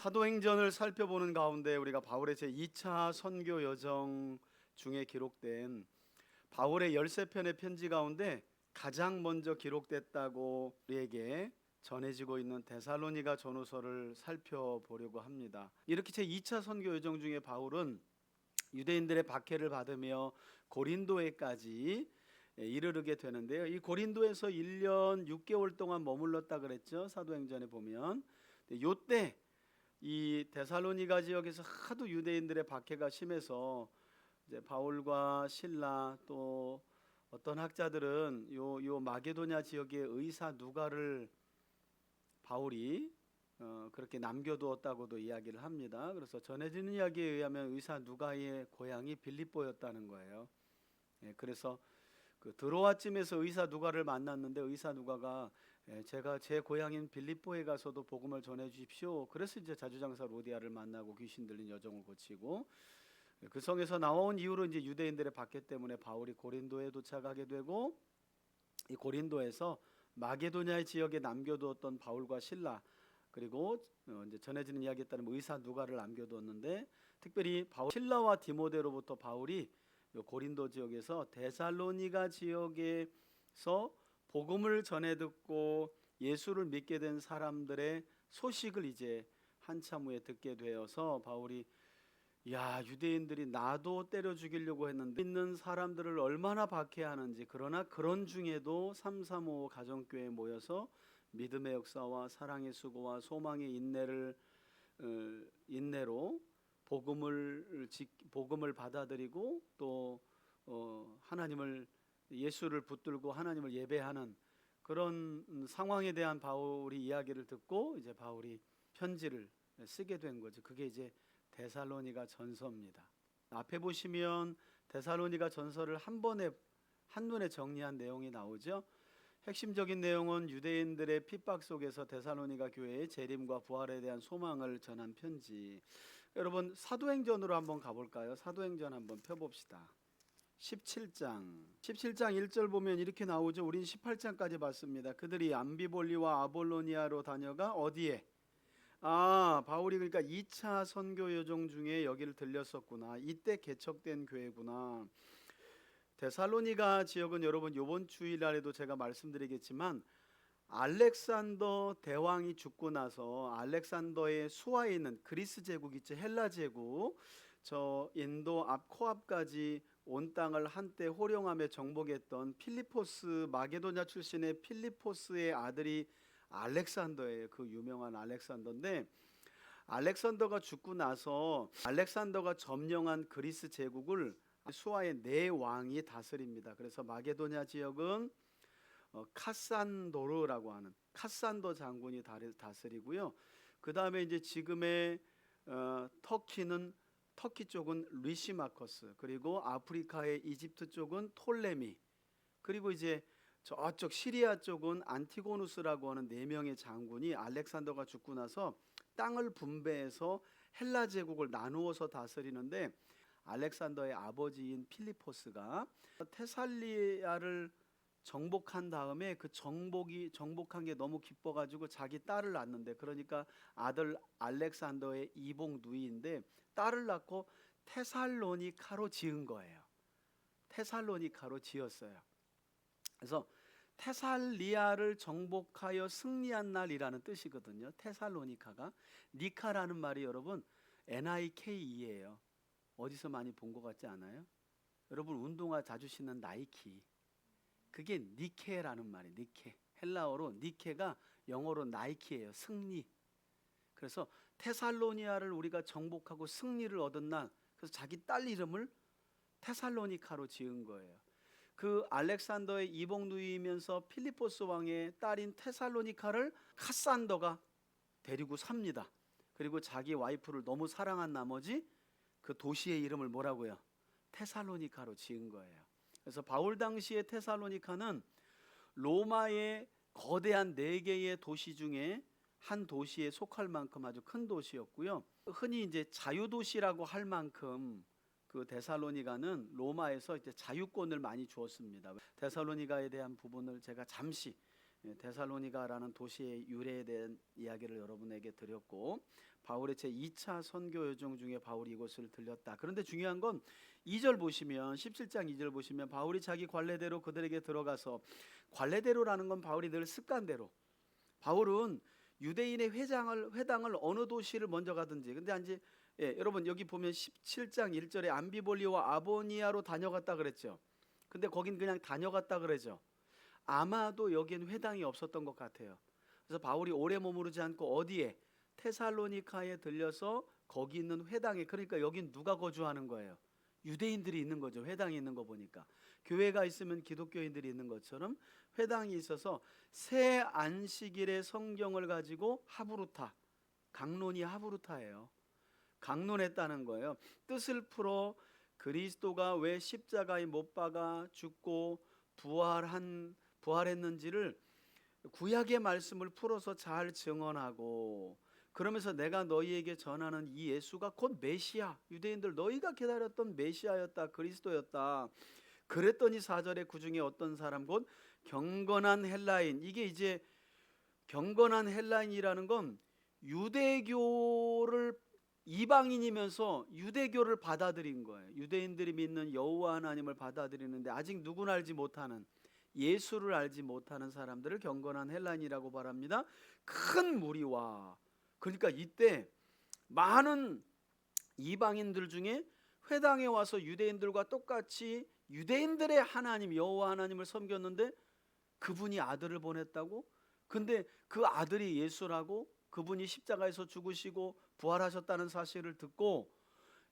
사도행전을 살펴보는 가운데 우리가 바울의 제2차 선교 여정 중에 기록된 바울의 13편의 편지 가운데 가장 먼저 기록됐다고 우리에게 전해지고 있는 데살로니가 전후서를 살펴보려고 합니다. 이렇게 제2차 선교 여정 중에 바울은 유대인들의 박해를 받으며 고린도에까지 이르르게 되는데요. 이 고린도에서 1년 6개월 동안 머물렀다 그랬죠. 사도행전에 보면. 요때 이 데살로니가 지역에서 하도 유대인들의 박해가 심해서 이제 바울과 실라 또 어떤 학자들은 요 마게도냐 지역의 의사 누가를 바울이 그렇게 남겨두었다고도 이야기를 합니다. 그래서 전해지는 이야기에 의하면 의사 누가의 고향이 빌립보였다는 거예요. 그래서 그 드로아쯤에서 의사 누가를 만났는데 의사 누가가 제가 제 고향인 빌립보에 가서도 복음을 전해 주십시오. 그래서 이제 자주장사 로디아를 만나고 귀신 들린 여정을 거치고 그 성에서 나온 이후로 이제 유대인들의 박해 때문에 바울이 고린도에 도착하게 되고 이 고린도에서 마게도냐의 지역에 남겨두었던 바울과 실라 그리고 이제 전해지는 이야기에 따르면 의사 누가를 남겨두었는데 특별히 바울 실라와 디모데로부터 바울이 고린도 지역에서 데살로니가 지역에서 복음을 전해 듣고 예수를 믿게 된 사람들의 소식을 이제 한참 후에 듣게 되어서 바울이 야 유대인들이 나도 때려 죽이려고 했는데 있는 사람들을 얼마나 박해하는지 그러나 그런 중에도 335 가정교회에 모여서 믿음의 역사와 사랑의 수고와 소망의 인내로 복음을 받아들이고 또 하나님을 예수를 붙들고 하나님을 예배하는 그런 상황에 대한 바울이 이야기를 듣고 이제 바울이 편지를 쓰게 된 거죠. 그게 이제 데살로니가 전서입니다. 앞에 보시면 데살로니가 전서를 한눈에 정리한 내용이 나오죠. 핵심적인 내용은 유대인들의 핍박 속에서 데살로니가 교회의 재림과 부활에 대한 소망을 전한 편지. 여러분 사도행전으로 한번 가볼까요? 사도행전 한번 펴봅시다. 17장 1절 보면 이렇게 나오죠. 우린 18장까지 봤습니다. 그들이 암비볼리와 아볼로니아로 다녀가 어디에? 바울이 그러니까 2차 선교 여정 중에 여기를 들렸었구나. 이때 개척된 교회구나. 데살로니가 지역은 여러분 이번 주일날에도 제가 말씀드리겠지만 알렉산더 대왕이 죽고 나서 알렉산더의 수하에 있는 그리스 제국 있죠. 헬라 제국 저 인도 앞 코앞까지 온 땅을 한때 호령하며 정복했던 필리포스 마게도냐 출신의 필리포스의 아들이 알렉산더예요. 그 유명한 알렉산더인데 알렉산더가 죽고 나서 알렉산더가 점령한 그리스 제국을 수하의 네 왕이 다스립니다. 그래서 마게도냐 지역은 카산도르라고 하는 카산도 장군이 다스리고요. 그 다음에 이제 지금의 터키 쪽은 리시마커스 그리고 아프리카의 이집트 쪽은 톨레미 그리고 이제 저쪽 시리아 쪽은 안티고누스라고 하는 네 명의 장군이 알렉산더가 죽고 나서 땅을 분배해서 헬라 제국을 나누어서 다스리는데 알렉산더의 아버지인 필리포스가 테살리아를 정복한 다음에 그 정복한 게 너무 기뻐가지고 자기 딸을 낳는데 그러니까 아들 알렉산더의 이복 누이인데 딸을 낳고 테살로니카로 지은 거예요. 테살로니카로 지었어요. 그래서 테살리아를 정복하여 승리한 날이라는 뜻이거든요. 테살로니카가 니카라는 말이 여러분 NIKE예요. 어디서 많이 본 것 같지 않아요? 여러분 운동화 자주 신는 나이키 그게 니케라는 말이에요. 니케 헬라어로 니케가 영어로 나이키예요. 승리. 그래서 테살로니아를 우리가 정복하고 승리를 얻은 날 그래서 자기 딸 이름을 테살로니카로 지은 거예요. 그 알렉산더의 이복 누이면서 필리포스 왕의 딸인 테살로니카를 카산더가 데리고 삽니다. 그리고 자기 와이프를 너무 사랑한 나머지 그 도시의 이름을 뭐라고요? 테살로니카로 지은 거예요. 그래서 바울 당시의 테살로니카는 로마의 거대한 네 개의 도시 중에 한 도시에 속할 만큼 아주 큰 도시였고요. 흔히 이제 자유도시라고 할 만큼 그 데살로니가는 로마에서 이제 자유권을 많이 주었습니다. 데살로니가에 대한 부분을 제가 잠시 데살로니가라는 도시의 유래에 대한 이야기를 여러분에게 드렸고, 바울의 제 2차 선교 여정 중에 바울이 이곳을 들렸다. 그런데 중요한 건 2절 보시면, 17장 2절 보시면 바울이 자기 관례대로 그들에게 들어가서, 관례대로라는 건 바울이 늘 습관대로, 바울은 유대인의 회당을 어느 도시를 먼저 가든지, 근데 이제 여러분 여기 보면 17장 1절에 암비볼리와 아보니아로 다녀갔다 그랬죠. 근데 거긴 그냥 다녀갔다 그러죠. 아마도 여기엔 회당이 없었던 것 같아요. 그래서 바울이 오래 머무르지 않고 어디에? 테살로니카에 들려서 거기 있는 회당에, 그러니까 여긴 누가 거주하는 거예요? 유대인들이 있는 거죠. 회당이 있는 거 보니까 교회가 있으면 기독교인들이 있는 것처럼 회당이 있어서 새 안식일의 성경을 가지고 하브루타, 강론이 하브루타예요. 강론했다는 거예요. 뜻을 풀어 그리스도가 왜 십자가에 못 박아 죽고 부활했는지를 구약의 말씀을 풀어서 잘 증언하고, 그러면서 내가 너희에게 전하는 이 예수가 곧 메시아, 유대인들 너희가 기다렸던 메시아였다, 그리스도였다. 그랬더니 4절에 그 중에 어떤 사람, 곧 경건한 헬라인, 이게 이제 경건한 헬라인이라는 건 유대교를, 이방인이면서 유대교를 받아들인 거예요. 유대인들이 믿는 여호와 하나님을 받아들이는데 아직 누구나 알지 못하는, 예수를 알지 못하는 사람들을 경건한 헬라인이라고 말합니다. 큰 무리와, 그러니까 이때 많은 이방인들 중에 회당에 와서 유대인들과 똑같이 유대인들의 하나님 여호와 하나님을 섬겼는데 그분이 아들을 보냈다고? 근데 그 아들이 예수라고, 그분이 십자가에서 죽으시고 부활하셨다는 사실을 듣고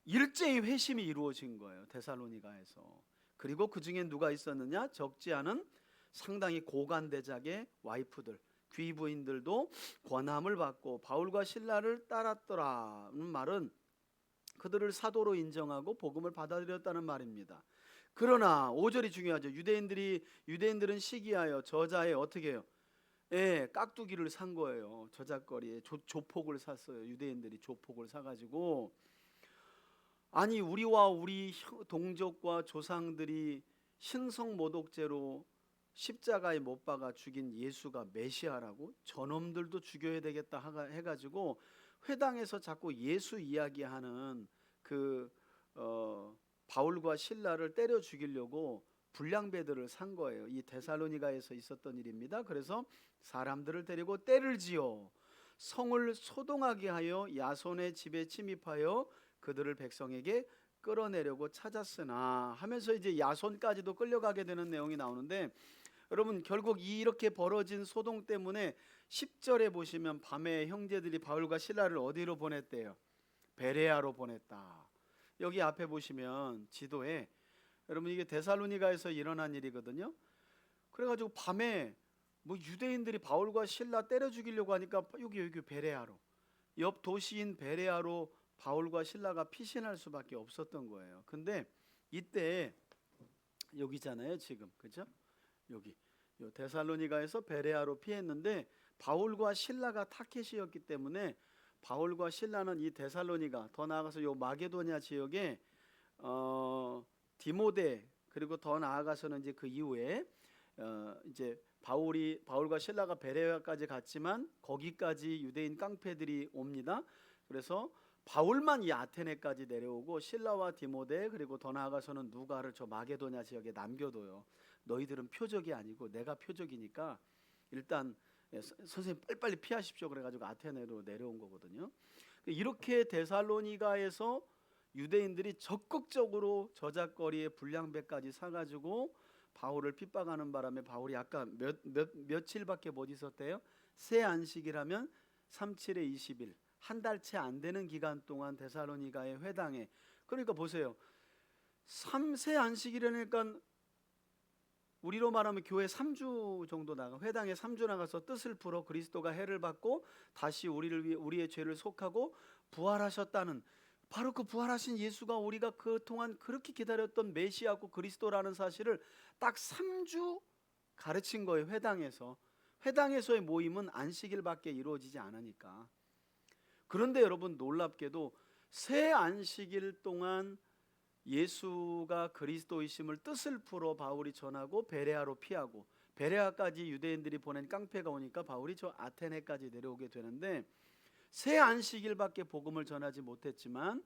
일제히 회심이 이루어진 거예요, 데살로니가에서. 그리고 그 중에 누가 있었느냐? 적지 않은 상당히 고관대작의 와이프들, 귀부인들도 권함을 받고 바울과 신라를 따랐더라는 말은 그들을 사도로 인정하고 복음을 받아들였다는 말입니다. 그러나 5절이 중요하죠. 유대인들은 시기하여 저자에 어떻게 해요? 깍두기를 산 거예요. 저작거리에 조폭을 샀어요. 유대인들이 조폭을 사가지고, 아니 우리와 우리 동족과 조상들이 신성모독죄로 십자가에 못 박아 죽인 예수가 메시아라고? 저놈들도 죽여야 되겠다 해가지고 회당에서 자꾸 예수 이야기하는 바울과 신라를 때려 죽이려고 불량배들을 산 거예요. 이 데살로니가에서 있었던 일입니다. 그래서 사람들을 데리고 떼를 지어 성을 소동하게 하여 야손의 집에 침입하여 그들을 백성에게 끌어내려고 찾았으나 하면서 이제 야손까지도 끌려가게 되는 내용이 나오는데, 여러분 결국 이렇게 벌어진 소동 때문에 10절에 보시면 밤에 형제들이 바울과 실라를 어디로 보냈대요? 베레아로 보냈다. 여기 앞에 보시면 지도에, 여러분 이게 데살로니가에서 일어난 일이거든요. 그래가지고 밤에 뭐 유대인들이 바울과 실라 때려 죽이려고 하니까 여기 베레아로, 옆 도시인 베레아로 바울과 실라가 피신할 수밖에 없었던 거예요. 근데 이때 여기잖아요 지금, 그죠? 여기 데살로니가에서 베레아로 피했는데 바울과 실라가 타켓이었기 때문에 바울과 실라는 이 데살로니가, 더 나아가서 요 마게도냐 지역에 디모데, 그리고 더 나아가서는 이제 그 이후에 이제 바울과 실라가 베레아까지 갔지만 거기까지 유대인 깡패들이 옵니다. 그래서 바울만 이 아테네까지 내려오고 실라와 디모데, 그리고 더 나아가서는 누가를 저 마게도냐 지역에 남겨둬요. 너희들은 표적이 아니고 내가 표적이니까 일단 선생님 빨리빨리 피하십시오. 그래가지고 아테네로 내려온 거거든요. 이렇게 데살로니가에서 유대인들이 적극적으로 저작거리에 불량배까지 사가지고 바울을 핍박하는 바람에 바울이 아까 며칠밖에 못 있었대요. 새 안식이라면 37에 20일, 한 달 채 안 되는 기간 동안 데살로니가의 회당에, 그러니까 보세요, 새 안식이라니까 우리로 말하면 교회 3주 정도 나가, 회당에 3주 나가서 뜻을 풀어 그리스도가 해를 받고 다시 우리의 죄를 속하고 부활하셨다는, 바로 그 부활하신 예수가 우리가 그동안 그렇게 기다렸던 메시아고 그리스도라는 사실을 딱 3주 가르친 거예요. 회당에서의 모임은 안식일밖에 이루어지지 않으니까. 그런데 여러분 놀랍게도 새 안식일 동안 예수가 그리스도이심을 뜻을 풀어 바울이 전하고 베레아로 피하고, 베레아까지 유대인들이 보낸 깡패가 오니까 바울이 저 아테네까지 내려오게 되는데, 새 안식일밖에 복음을 전하지 못했지만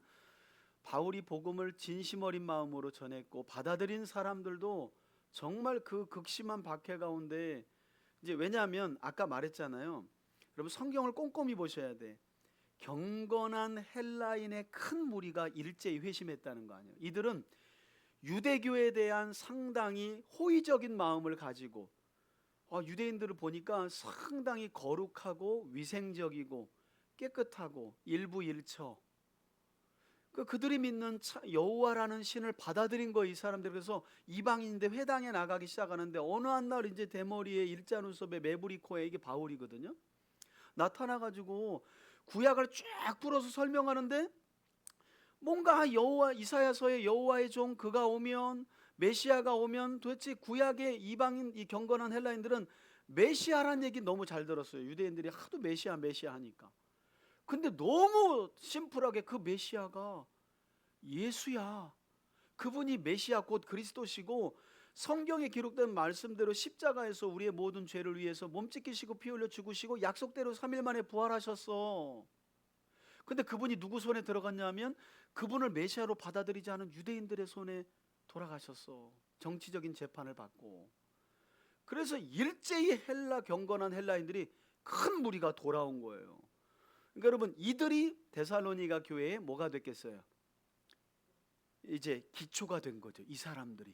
바울이 복음을 진심 어린 마음으로 전했고, 받아들인 사람들도 정말 그 극심한 박해 가운데, 이제 왜냐하면 아까 말했잖아요. 여러분, 성경을 꼼꼼히 보셔야 돼. 경건한 헬라인의 큰 무리가 일제히 회심했다는 거 아니에요. 이들은 유대교에 대한 상당히 호의적인 마음을 가지고, 유대인들을 보니까 상당히 거룩하고 위생적이고 깨끗하고 일부일처, 그들이 믿는 여호와라는 신을 받아들인 거, 이 사람들. 그래서 이방인인데 회당에 나가기 시작하는데, 어느 한 날 이제 대머리에 일자 눈썹에 매부리 코에, 이게 바울이거든요. 나타나가지고 구약을 쫙 풀어서 설명하는데, 뭔가 여호와, 이사야서의 여호와의 종 그가 오면, 메시아가 오면, 도대체 구약의 이방인, 이 경건한 헬라인들은 메시아란 얘기 너무 잘 들었어요. 유대인들이 하도 메시아 하니까. 근데 너무 심플하게 그 메시아가 예수야. 그분이 메시아 곧 그리스도시고, 성경에 기록된 말씀대로 십자가에서 우리의 모든 죄를 위해서 몸 찢기시고 피 흘려 죽으시고 약속대로 3일 만에 부활하셨어. 근데 그분이 누구 손에 들어갔냐면, 그분을 메시아로 받아들이지 않은 유대인들의 손에 돌아가셨어. 정치적인 재판을 받고. 그래서 일제히 경건한 헬라인들이 큰 무리가 돌아온 거예요. 그러니까 여러분, 이들이 데살로니가 교회에 뭐가 됐겠어요? 이제 기초가 된 거죠. 이 사람들이,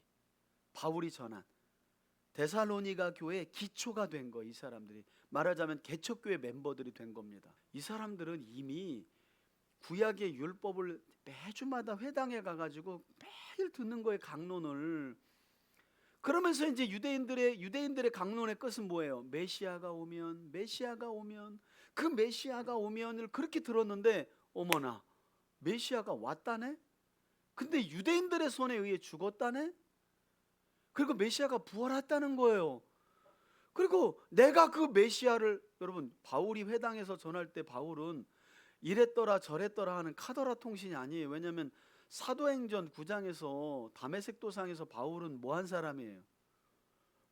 바울이 전한 데살로니가 교회의 기초가 된 거, 이 사람들이 말하자면 개척교회 멤버들이 된 겁니다. 이 사람들은 이미 구약의 율법을 매주마다 회당에 가가지고 매일 듣는 거예요, 강론을. 그러면서 이제 유대인들의 강론의 끝은 뭐예요? 메시아가 오면 그 메시아가 오면을 그렇게 들었는데, 어머나, 메시아가 왔다네? 근데 유대인들의 손에 의해 죽었다네? 그리고 메시아가 부활했다는 거예요. 그리고 내가 그 메시아를, 여러분, 바울이 회당에서 전할 때 바울은 이랬더라 저랬더라 하는 카더라 통신이 아니에요. 왜냐하면 사도행전 9장에서 다메섹 도상에서 바울은 뭐 한 사람이에요?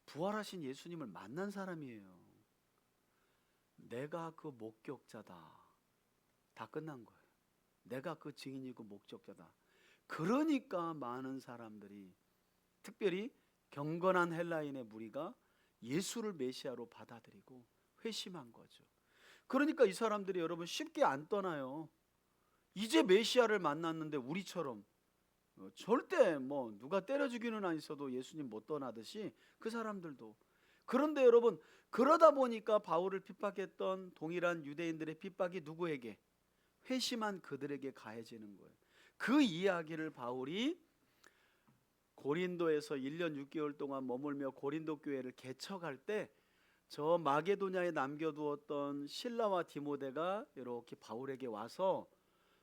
부활하신 예수님을 만난 사람이에요. 내가 그 목격자다. 다 끝난 거예요. 내가 그 증인이고 목격자다. 그러니까 많은 사람들이, 특별히 경건한 헬라인의 무리가 예수를 메시아로 받아들이고 회심한 거죠. 그러니까 이 사람들이, 여러분, 쉽게 안 떠나요. 이제 메시아를 만났는데 우리처럼 절대 누가 때려 죽이는 안 있어도 예수님 못 떠나듯이 그 사람들도. 그런데 여러분, 그러다 보니까 바울을 핍박했던 동일한 유대인들의 핍박이 누구에게? 회심한 그들에게 가해지는 거예요. 그 이야기를 바울이 고린도에서 1년 6개월 동안 머물며 고린도 교회를 개척할 때, 저 마게도냐에 남겨두었던 실라와 디모데가 이렇게 바울에게 와서,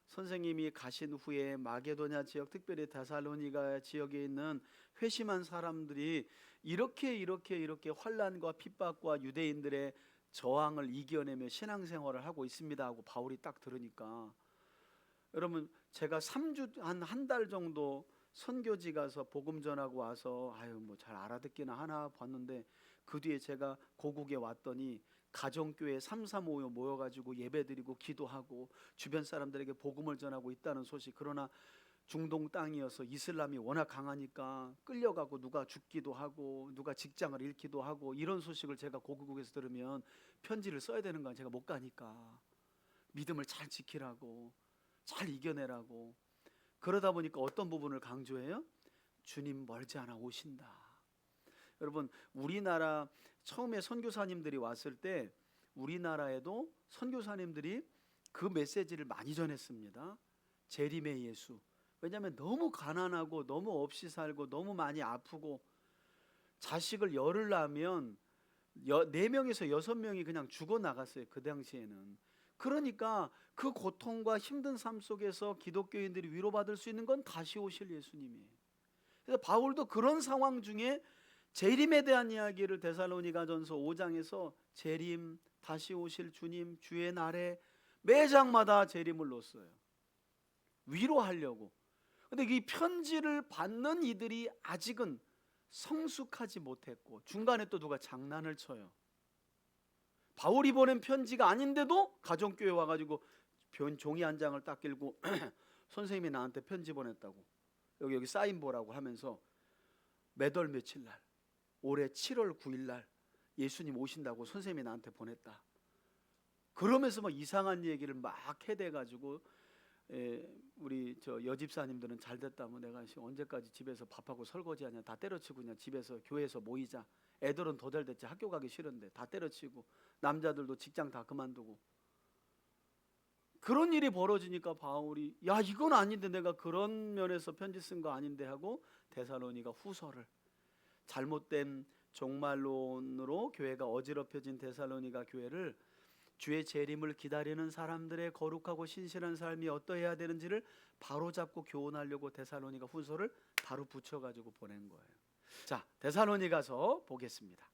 선생님이 가신 후에 마게도냐 지역, 특별히 데살로니가 지역에 있는 회심한 사람들이 이렇게 환난과 핍박과 유대인들의 저항을 이겨내며 신앙생활을 하고 있습니다 하고 바울이 딱 들으니까, 여러분, 제가 3주 한 달 정도 선교지 가서 복음 전하고 와서 잘 알아듣기나 하나 봤는데, 그 뒤에 제가 고국에 왔더니 가정교회 335 모여가지고 예배드리고 기도하고 주변 사람들에게 복음을 전하고 있다는 소식. 그러나 중동 땅이어서 이슬람이 워낙 강하니까 끌려가고 누가 죽기도 하고 누가 직장을 잃기도 하고, 이런 소식을 제가 고국에서 들으면 편지를 써야 되는 건 제가 못 가니까 믿음을 잘 지키라고, 잘 이겨내라고. 그러다 보니까 어떤 부분을 강조해요? 주님 멀지 않아 오신다. 여러분, 우리나라 처음에 선교사님들이 왔을 때 우리나라에도 선교사님들이 그 메시지를 많이 전했습니다. 재림의 예수. 왜냐하면 너무 가난하고 너무 없이 살고 너무 많이 아프고, 자식을 열을 낳으면 4명에서 6명이 그냥 죽어나갔어요, 그 당시에는. 그러니까 그 고통과 힘든 삶 속에서 기독교인들이 위로받을 수 있는 건 다시 오실 예수님이에요. 그래서 바울도 그런 상황 중에 재림에 대한 이야기를 데살로니가전서 5장에서 재림, 다시 오실 주님, 주의 날에 매장마다 재림을 놓았어요. 위로하려고. 근데 이 편지를 받는 이들이 아직은 성숙하지 못했고 중간에 또 누가 장난을 쳐요. 바울이 보낸 편지가 아닌데도 가정교회 와가지고 종이 한 장을 딱 길고 선생님이 나한테 편지 보냈다고, 여기 사인 보라고 하면서 몇 월 며칠 날, 올해 7월 9일 날 예수님 오신다고 선생님이 나한테 보냈다. 그러면서 막 이상한 얘기를 막 해대가지고 우리 저 여집사님들은 잘 됐다면 내가 언제까지 집에서 밥하고 설거지하냐, 다 때려치고 그냥 집에서 교회에서 모이자. 애들은 더 잘 됐지, 학교 가기 싫은데 다 때려치고, 남자들도 직장 다 그만두고. 그런 일이 벌어지니까 바울이 야 이건 아닌데, 내가 그런 면에서 편지 쓴 거 아닌데 하고 데살로니가 후서를, 잘못된 종말론으로 교회가 어지럽혀진 데살로니가 교회를 주의 재림을 기다리는 사람들의 거룩하고 신실한 삶이 어떠해야 되는지를 바로잡고 교훈하려고 데살로니가 후서를 바로 붙여가지고 보낸 거예요. 자, 데살로니가서 보겠습니다.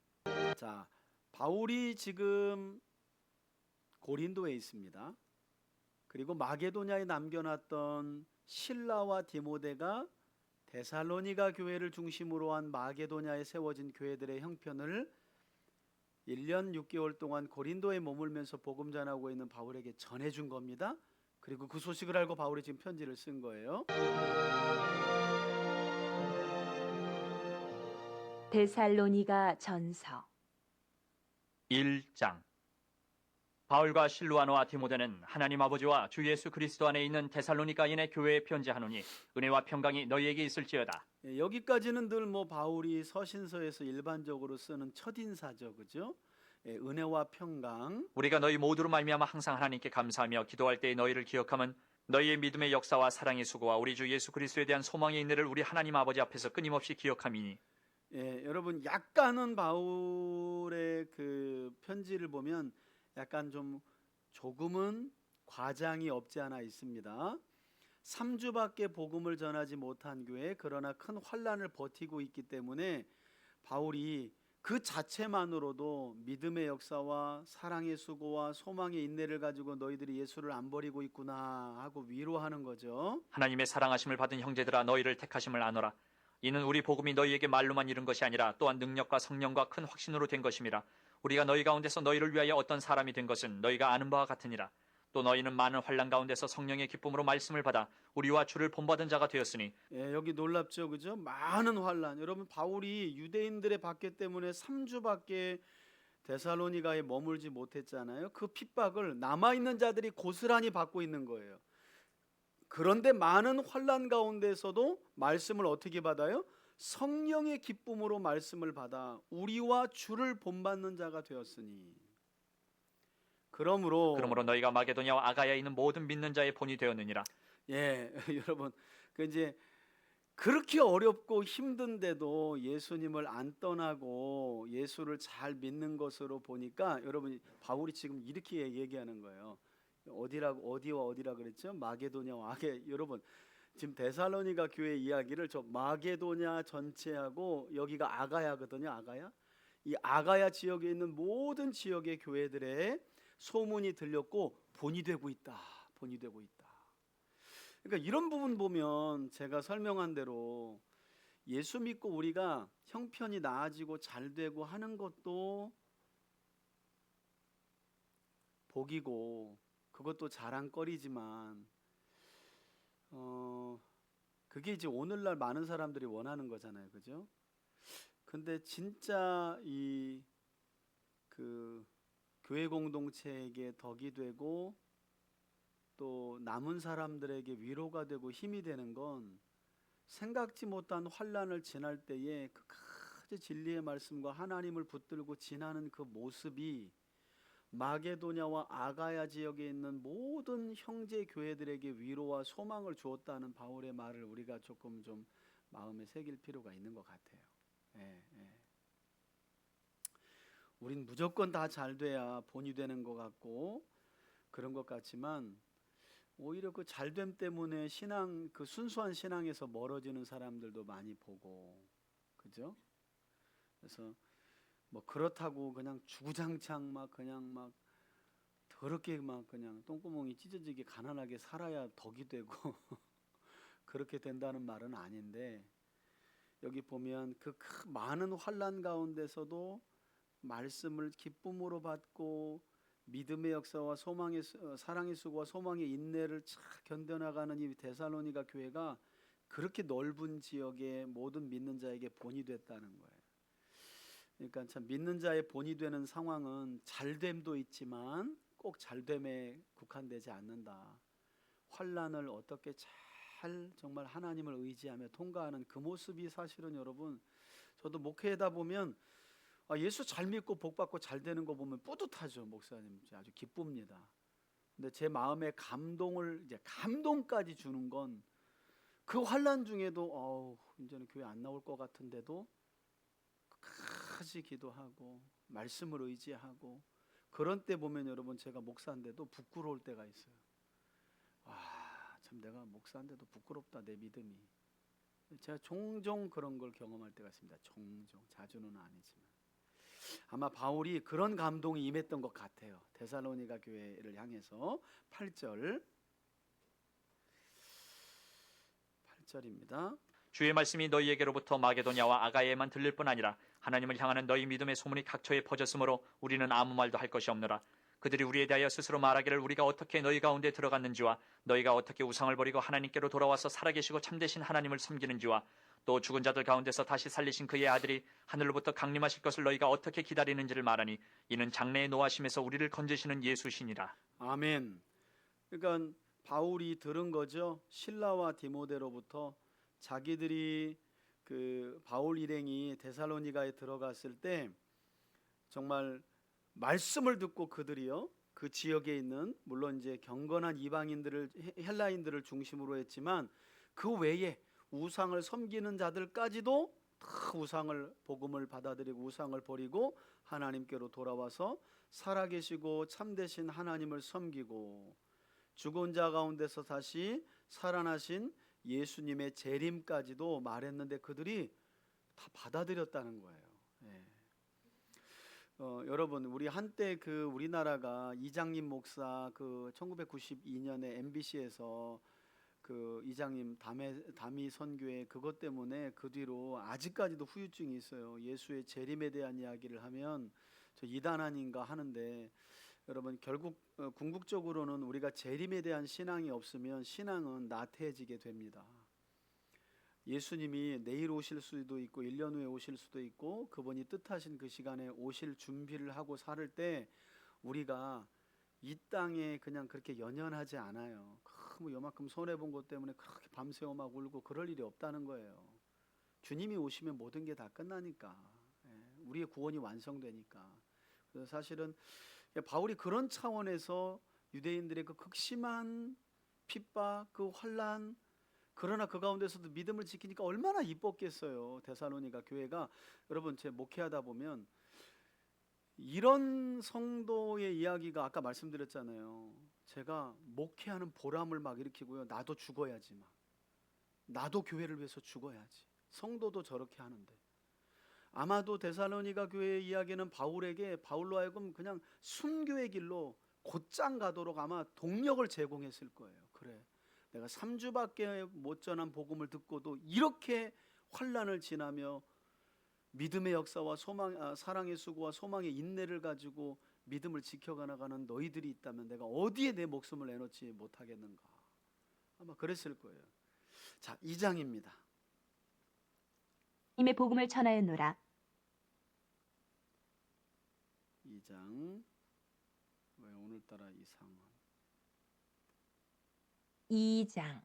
자, 바울이 지금 고린도에 있습니다. 그리고 마게도냐에 남겨놨던 실라와 디모데가 데살로니가 교회를 중심으로 한 마게도냐에 세워진 교회들의 형편을 1년 6개월 동안 고린도에 머물면서 복음 전하고 있는 바울에게 전해준 겁니다. 그리고 그 소식을 알고 바울이 지금 편지를 쓴 거예요. 데살로니가 전서 1장. 바울과 실루아노와 디모데는 하나님 아버지와 주 예수 그리스도 안에 있는 데살로니가인의 교회에 편지하노니 은혜와 평강이 너희에게 있을지어다. 여기까지는 늘 뭐 바울이 서신서에서 일반적으로 쓰는 첫인사죠, 그죠? 은혜와 평강. 우리가 너희 모두로 말미암아 항상 하나님께 감사하며 기도할 때에 너희를 기억하면 너희의 믿음의 역사와 사랑의 수고와 우리 주 예수 그리스도에 대한 소망의 인내를 우리 하나님 아버지 앞에서 끊임없이 기억함이니. 여러분, 약간은 바울의 그 편지를 보면 약간 좀 조금은 과장이 없지 않아 있습니다. 3주밖에 복음을 전하지 못한 교회, 그러나 큰 환난을 버티고 있기 때문에 바울이 그 자체만으로도 믿음의 역사와 사랑의 수고와 소망의 인내를 가지고 너희들이 예수를 안 버리고 있구나 하고 위로하는 거죠. 하나님의 사랑하심을 받은 형제들아, 너희를 택하심을 아노라. 이는 우리 복음이 너희에게 말로만 이른 것이 아니라 또한 능력과 성령과 큰 확신으로 된 것임이라. 우리가 너희 가운데서 너희를 위하여 어떤 사람이 된 것은 너희가 아는 바와 같으니라. 또 너희는 많은 환난 가운데서 성령의 기쁨으로 말씀을 받아 우리와 주를 본받은 자가 되었으니. 여기 놀랍죠, 그죠? 많은 환난. 여러분, 바울이 유대인들의 박해 때문에 3주밖에 데살로니가에 머물지 못했잖아요. 그 핍박을 남아있는 자들이 고스란히 받고 있는 거예요. 그런데 많은 환난 가운데서도 말씀을 어떻게 받아요? 성령의 기쁨으로 말씀을 받아 우리와 주를 본받는 자가 되었으니. 그러므로 너희가 마게도냐와 아가야에 있는 모든 믿는 자의 본이 되었느니라. 여러분, 그 이제 그렇게 어렵고 힘든데도 예수님을 안 떠나고 예수를 잘 믿는 것으로 보니까, 여러분, 바울이 지금 이렇게 얘기하는 거예요. 어디와 어디라 그랬죠? 마게도냐와 아게. 여러분, 지금 데살로니가 교회 이야기를 저 마게도냐 전체하고 여기가 아가야거든요. 아가야. 이 아가야 지역에 있는 모든 지역의 교회들의 소문이 들렸고 본이 되고 있다. 본이 되고 있다. 그러니까 이런 부분 보면 제가 설명한 대로 예수 믿고 우리가 형편이 나아지고 잘 되고 하는 것도 복이고 그것도 자랑거리지만 그게 이제 오늘날 많은 사람들이 원하는 거잖아요, 그죠? 근데 진짜 이 그 교회 공동체에게 덕이 되고 또 남은 사람들에게 위로가 되고 힘이 되는 건 생각지 못한 환난을 지날 때에 끝까지 진리의 말씀과 하나님을 붙들고 지나는 그 모습이 마게도냐와 아가야 지역에 있는 모든 형제 교회들에게 위로와 소망을 주었다는 바울의 말을 우리가 조금 좀 마음에 새길 필요가 있는 것 같아요. 우린 무조건 다 잘 돼야 본이 되는 것 같고 그런 것 같지만 오히려 그 잘됨 때문에 신앙, 그 순수한 신앙에서 멀어지는 사람들도 많이 보고, 그죠? 그래서 뭐 그렇다고 그냥 주구장창 막 그냥 막 더럽게 막 그냥 똥구멍이 찢어지게 가난하게 살아야 덕이 되고 그렇게 된다는 말은 아닌데, 여기 보면 그 많은 환난 가운데서도 말씀을 기쁨으로 받고 믿음의 역사와 소망의 사랑의 수고와 소망의 인내를 잘 견뎌나가는 이 데살로니가 교회가 그렇게 넓은 지역의 모든 믿는 자에게 본이 됐다는 거예요. 그러니까 참 믿는 자의 본이 되는 상황은 잘됨도 있지만 꼭 잘됨에 국한되지 않는다. 환난을 어떻게 잘 정말 하나님을 의지하며 통과하는 그 모습이 사실은 여러분 저도 목회하다 보면 예수 잘 믿고 복 받고 잘 되는 거 보면 뿌듯하죠. 목사님 아주 기쁩니다. 근데 제 마음에 감동을 이제 감동까지 주는 건 그 환난 중에도 이제는 교회 안 나올 것 같은데도 끝까지 기도하고 말씀을 의지하고 그런 때 보면 여러분 제가 목사인데도 부끄러울 때가 있어요. 참 내가 목사인데도 부끄럽다 내 믿음이. 제가 종종 그런 걸 경험할 때가 있습니다. 종종 자주는 아니지만 아마 바울이 그런 감동이 임했던 것 같아요. 데살로니가 교회를 향해서 8절입니다. 주의 말씀이 너희에게로부터 마게도냐와 아가야에만 들릴 뿐 아니라 하나님을 향하는 너희 믿음의 소문이 각처에 퍼졌으므로 우리는 아무 말도 할 것이 없노라. 그들이 우리에 대하여 스스로 말하기를 우리가 어떻게 너희 가운데 들어갔는지와 너희가 어떻게 우상을 버리고 하나님께로 돌아와서 살아계시고 참되신 하나님을 섬기는지와 또 죽은 자들 가운데서 다시 살리신 그의 아들이 하늘로부터 강림하실 것을 너희가 어떻게 기다리는지를 말하니 이는 장래에 노하심에서 우리를 건지시는 예수시니라. 아멘. 그러니까 바울이 들은 거죠. 실라와 디모데로부터 자기들이 그 바울 일행이 데살로니가에 들어갔을 때 정말 말씀을 듣고 그들이요 그 지역에 있는 물론 이제 경건한 이방인들을 헬라인들을 중심으로 했지만 그 외에 우상을 섬기는 자들까지도 다 우상을 복음을 받아들이고 우상을 버리고 하나님께로 돌아와서 살아계시고 참되신 하나님을 섬기고 죽은 자 가운데서 다시 살아나신 예수님의 재림까지도 말했는데 그들이 다 받아들였다는 거예요. 예. 여러분 우리 한때 그 우리나라가 이장님 목사 그 1992년에 MBC에서 그 이장님 담이 선교회 그것 때문에 그 뒤로 아직까지도 후유증이 있어요. 예수의 재림에 대한 이야기를 하면 저 이단 아닌가 하는데 여러분 결국 궁극적으로는 우리가 재림에 대한 신앙이 없으면 신앙은 나태해지게 됩니다. 예수님이 내일 오실 수도 있고 1년 후에 오실 수도 있고 그분이 뜻하신 그 시간에 오실 준비를 하고 살 때 우리가 이 땅에 그냥 그렇게 연연하지 않아요. 뭐 요만큼 손해본 것 때문에 그렇게 밤새워 막 울고 그럴 일이 없다는 거예요. 주님이 오시면 모든 게 다 끝나니까 우리의 구원이 완성되니까. 그래서 사실은 바울이 그런 차원에서 유대인들의 그 극심한 핍박, 그 환난 그러나 그 가운데서도 믿음을 지키니까 얼마나 이뻤겠어요. 데살로니가 교회가 여러분 제 목회하다 보면 이런 성도의 이야기가 아까 말씀드렸잖아요. 제가 목회하는 보람을 막 일으키고요. 나도 죽어야지 막. 나도 교회를 위해서 죽어야지. 성도도 저렇게 하는데. 아마도 데살로니가 교회의 이야기는 바울로 하여금 그냥 순교의 길로 곧장 가도록 아마 동력을 제공했을 거예요. 그래. 내가 3주밖에 못 전한 복음을 듣고도 이렇게 환난을 지나며 믿음의 역사와 사랑의 수고와 소망의 인내를 가지고 믿음을 지켜가 나가는 너희들이 있다면 내가 어디에 내 목숨을 내놓지 못하겠는가. 아마 그랬을 거예요. 자, 2장입니다. 님의 복음을 전하였노라. 2장. 왜 오늘따라 이상한. 2장.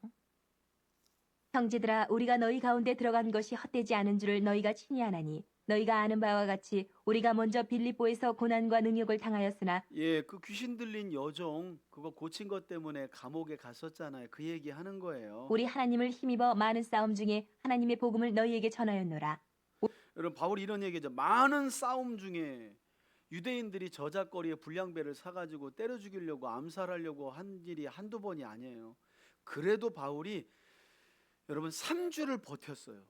형제들아 우리가 너희 가운데 들어간 것이 헛되지 않은 줄을 너희가 친히 아나니 너희가 아는 바와 같이 우리가 먼저 빌립보에서 고난과 능욕을 당하였으나 그 귀신 들린 여종 그거 고친 것 때문에 감옥에 갔었잖아요. 그 얘기 하는 거예요. 우리 하나님을 힘입어 많은 싸움 중에 하나님의 복음을 너희에게 전하였노라. 여러분 바울이 이런 얘기죠. 많은 싸움 중에 유대인들이 저작거리에 불량배를 사가지고 때려 죽이려고 암살하려고 한 일이 한두 번이 아니에요. 그래도 바울이 여러분 3주를 버텼어요.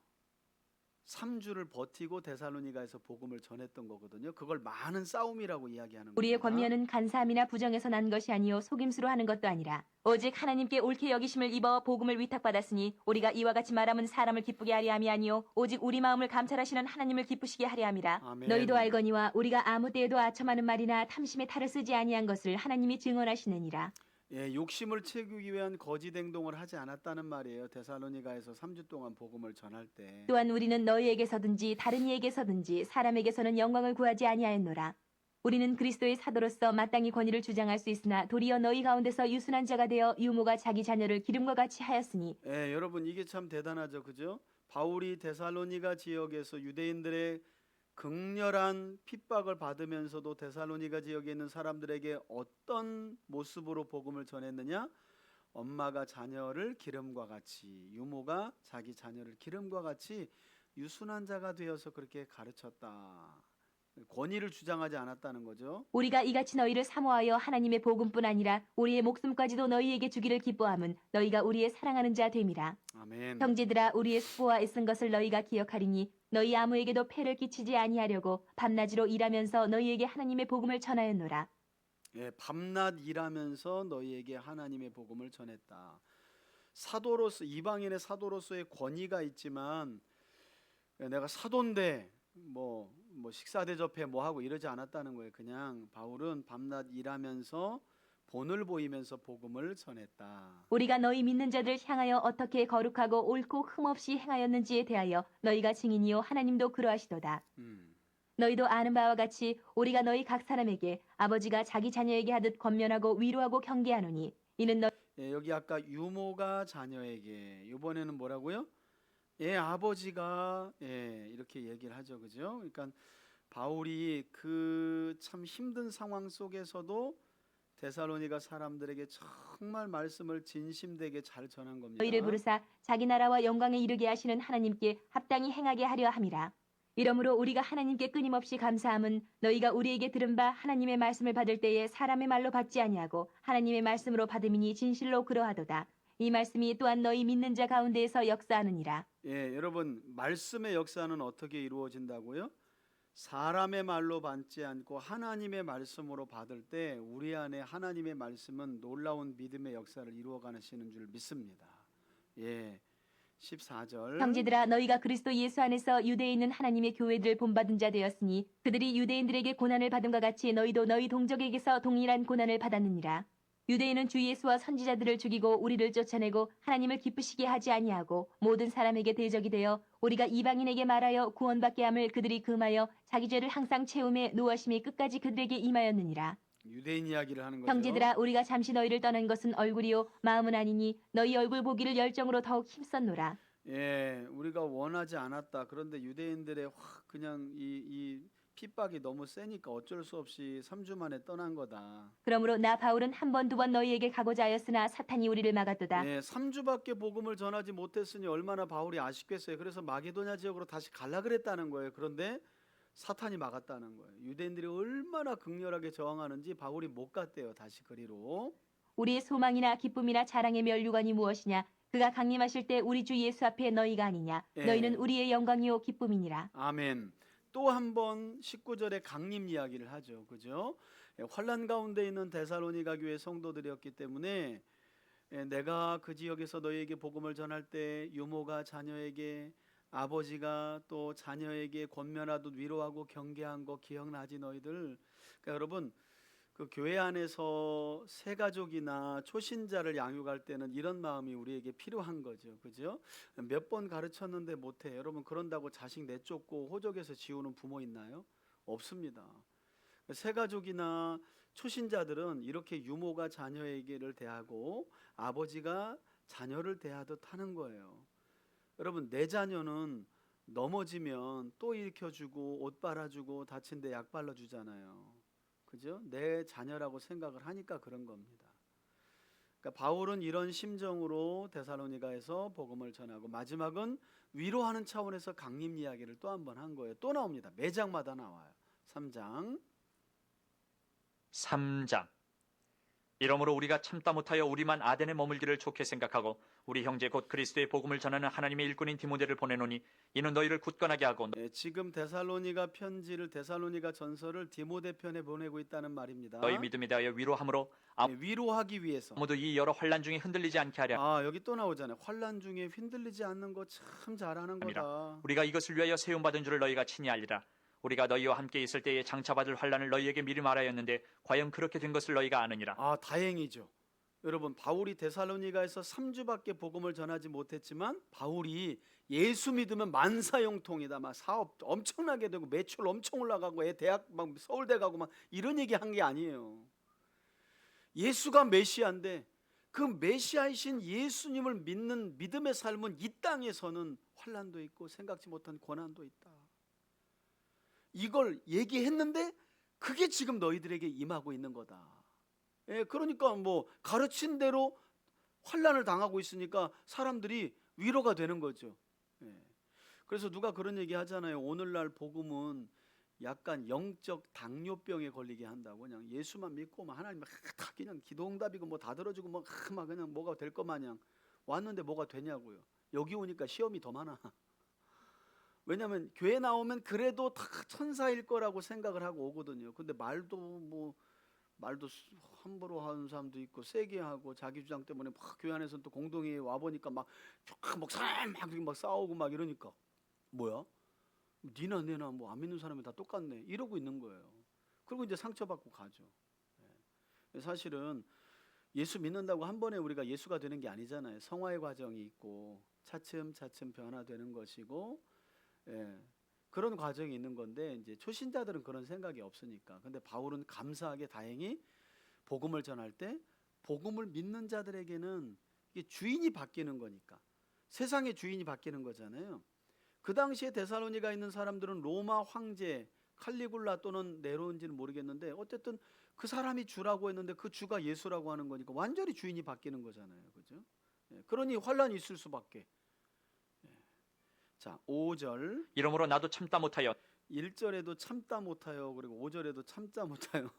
3주를 버티고 데살로니가에서 복음을 전했던 거거든요. 그걸 많은 싸움이라고 이야기하는 거예요. 우리의 권면은 간사함이나 부정에서 난 것이 아니요 속임수로 하는 것도 아니라 오직 하나님께 옳게 여기심을 입어 복음을 위탁받았으니 우리가 이와 같이 말함은 사람을 기쁘게 하려 함이 아니요 오직 우리 마음을 감찰하시는 하나님을 기쁘시게 하려 함이라. 아멘. 너희도 알거니와 우리가 아무 때에도 아첨하는 말이나 탐심에 탈을 쓰지 아니한 것을 하나님이 증언하시느니라. 예, 욕심을 채우기 위한 거짓 행동을 하지 않았다는 말이에요. 데살로니가에서 3주 동안 복음을 전할 때. 또한 우리는 너희에게서든지 다른 이에게서든지 사람에게서는 영광을 구하지 아니하였노라. 우리는 그리스도의 사도로서 마땅히 권위를 주장할 수 있으나 도리어 너희 가운데서 유순한 자가 되어 유모가 자기 자녀를 기름과 같이 하였으니. 예, 여러분 이게 참 대단하죠. 그죠? 바울이 데살로니가 지역에서 유대인들의 극렬한 핍박을 받으면서도 데살로니가 지역에 있는 사람들에게 어떤 모습으로 복음을 전했느냐? 엄마가 자녀를 기름과 같이, 유모가 자기 자녀를 기름과 같이 유순한 자가 되어서 그렇게 가르쳤다. 권위를 주장하지 않았다는 거죠. 우리가 이같이 너희를 사모하여 하나님의 복음뿐 아니라 우리의 목숨까지도 너희에게 주기를 기뻐함은 너희가 우리의 사랑하는 자 됨이라. 아멘. 형제들아 우리의 수고와 애쓴 것을 너희가 기억하리니 너희 아무에게도 폐를 끼치지 아니하려고 밤낮으로 일하면서 너희에게 하나님의 복음을 전하였노라. 예, 밤낮 일하면서 너희에게 하나님의 복음을 전했다. 사도로서 이방인의 사도로서의 권위가 있지만 내가 사도인데 뭐 식사 대접해 뭐 하고 이러지 않았다는 거예요. 그냥 바울은 밤낮 일하면서 본을 보이면서 복음을 전했다. 우리가 너희 믿는 자들 향하여 어떻게 거룩하고 옳고 흠없이 행하였는지에 대하여 너희가 증인이요 하나님도 그러하시도다. 너희도 아는 바와 같이 우리가 너희 각 사람에게 아버지가 자기 자녀에게 하듯 권면하고 위로하고 경계하노니 이는 예, 여기 아까 유모가 자녀에게 이번에는 뭐라고요? 예, 아버지가 이렇게 얘기를 하죠. 그죠? 그러니까 바울이 그 참 힘든 상황 속에서도 데살로니가 사람들에게 정말 말씀을 진심되게 잘 전한 겁니다. 너희를 부르사 자기 나라와 영광에 이르게 하시는 하나님께 합당히 행하게 하려 함이라. 이러므로 우리가 하나님께 끊임없이 감사함은 너희가 우리에게 들은 바 하나님의 말씀을 받을 때에 사람의 말로 받지 아니하고 하나님의 말씀으로 받음이니 진실로 그러하도다. 이 말씀이 또한 너희 믿는 자 가운데에서 역사하느니라. 예, 여러분 말씀의 역사는 어떻게 이루어진다고요? 사람의 말로 받지 않고 하나님의 말씀으로 받을 때 우리 안에 하나님의 말씀은 놀라운 믿음의 역사를 이루어가시는 줄 믿습니다. 예, 14절. 형제들아 너희가 그리스도 예수 안에서 유대에 있는 하나님의 교회들 본받은 자 되었으니 그들이 유대인들에게 고난을 받음과 같이 너희도 너희 동족에게서 동일한 고난을 받았느니라. 유대인은 주 예수와 선지자들을 죽이고 우리를 쫓아내고 하나님을 기쁘시게 하지 아니하고 모든 사람에게 대적이 되어 우리가 이방인에게 말하여 구원받게 함을 그들이 금하여 자기 죄를 항상 채움에 노하심이 끝까지 그들에게 임하였느니라. 유대인 이야기를 하는 거죠. 형제들아 우리가 잠시 너희를 떠난 것은 얼굴이요 마음은 아니니 너희 얼굴 보기를 열정으로 더욱 힘썼노라. 예, 우리가 원하지 않았다. 그런데 유대인들의 확 그냥 이 핍박이 너무 세니까 어쩔 수 없이 3주 만에 떠난 거다. 그러므로 나 바울은 한 번 두 번 너희에게 가고자 하였으나 사탄이 우리를 막았도다. 예, 3주밖에 복음을 전하지 못했으니 얼마나 바울이 아쉽겠어요. 그래서 마게도냐 지역으로 다시 갈라 그랬다는 거예요. 그런데 사탄이 막았다는 거예요. 유대인들이 얼마나 극렬하게 저항하는지 바울이 못 갔대요. 다시 그리로. 우리의 소망이나 기쁨이나 자랑의 면류관이 무엇이냐? 그가 강림하실 때 우리 주 예수 앞에 너희가 아니냐? 예. 너희는 우리의 영광이요 기쁨이니라. 아멘. 또 한 번 19절에 강림 이야기를 하죠. 그죠? 예, 환난 가운데 있는 데살로니가 교회 성도들이었기 때문에 내가 그 지역에서 너희에게 복음을 전할 때 유모가 자녀에게 아버지가 또 자녀에게 권면하듯 위로하고 경계한 거 기억나지 너희들? 그러니까 여러분 그 교회 안에서 새 가족이나 초신자를 양육할 때는 이런 마음이 우리에게 필요한 거죠. 그죠? 몇 번 가르쳤는데 못해. 여러분 그런다고 자식 내쫓고 호적에서 지우는 부모 있나요? 없습니다. 새 가족이나 초신자들은 이렇게 유모가 자녀에게를 대하고 아버지가 자녀를 대하듯 하는 거예요. 여러분 내 자녀는 넘어지면 또 일으켜주고 옷 빨아주고 다친 데 약 발라주잖아요. 그죠? 내 자녀라고 생각을 하니까 그런 겁니다. 그러니까 바울은 이런 심정으로 데살로니가에서 복음을 전하고 마지막은 위로하는 차원에서 강림 이야기를 또 한 번 한 거예요. 또 나옵니다. 매장마다 나와요. 3장. 이러므로 우리가 참다 못하여 우리만 아덴에 머물기를 좋게 생각하고 우리 형제 곧 그리스도의 복음을 전하는 하나님의 일꾼인 디모데를 보내노니 이는 너희를 굳건하게 하고 지금 데살로니가 편지를 데살로니가 전서를 디모데 편에 보내고 있다는 말입니다. 너희 믿음에 대하여 위로함으로 위로하기 위해서. 아무도 이 여러 환란 중에 흔들리지 않게 하려 여기 또 나오잖아요. 환란 중에 흔들리지 않는 거 참 잘하는 거다. 우리가 이것을 위하여 세움받은 줄을 너희가 친히 알리라. 우리가 너희와 함께 있을 때에 장차받을 환란을 너희에게 미리 말하였는데 과연 그렇게 된 것을 너희가 아느니라. 다행이죠. 여러분, 바울이 데살로니가에서 3주밖에 복음을 전하지 못했지만 바울이 예수 믿으면 만사형통이다. 막 사업 엄청나게 되고 매출 엄청 올라가고 애 대학 막 서울대 가고 막 이런 얘기 한 게 아니에요. 예수가 메시아인데 그 메시아이신 예수님을 믿는 믿음의 삶은 이 땅에서는 환난도 있고 생각지 못한 고난도 있다. 이걸 얘기했는데 그게 지금 너희들에게 임하고 있는 거다. 그러니까 뭐 가르친 대로 환난을 당하고 있으니까 사람들이 위로가 되는 거죠. 그래서 누가 그런 얘기 하잖아요. 오늘날 복음은 약간 영적 당뇨병에 걸리게 한다고. 그냥 예수만 믿고 막 하나님 다 그냥 기도응답이고 뭐 다 들어주고 막 그냥 뭐가 될 것 마냥 왔는데 뭐가 되냐고요. 여기 오니까 시험이 더 많아. 왜냐하면 교회 나오면 그래도 다 천사일 거라고 생각을 하고 오거든요. 근데 말도 함부로 하는 사람도 있고 세게 하고 자기 주장 때문에 막 교회 안에서 또 공동회에 와 보니까 막 싸우고 막 이러니까 뭐야? 니나 내나 뭐 안 믿는 사람이 다 똑같네 이러고 있는 거예요. 그리고 이제 상처받고 가죠. 사실은 예수 믿는다고 한 번에 우리가 예수가 되는 게 아니잖아요. 성화의 과정이 있고 차츰차츰 변화되는 것이고 그런 과정이 있는 건데 이제 초신자들은 그런 생각이 없으니까. 근데 바울은 감사하게 다행히 복음을 전할 때 복음을 믿는 자들에게는 이게 주인이 바뀌는 거니까 세상의 주인이 바뀌는 거잖아요. 그 당시에 데살로니가 있는 사람들은 로마 황제 칼리굴라 또는 네로인지는 모르겠는데 어쨌든 그 사람이 주라고 했는데 그 주가 예수라고 하는 거니까 완전히 주인이 바뀌는 거잖아요. 그죠? 그러니 환란이 있을 수밖에. 자, 5절. 이러므로 나도 참다 못하여 1절에도 참다 못하여 그리고 5절에도 참다 못하여.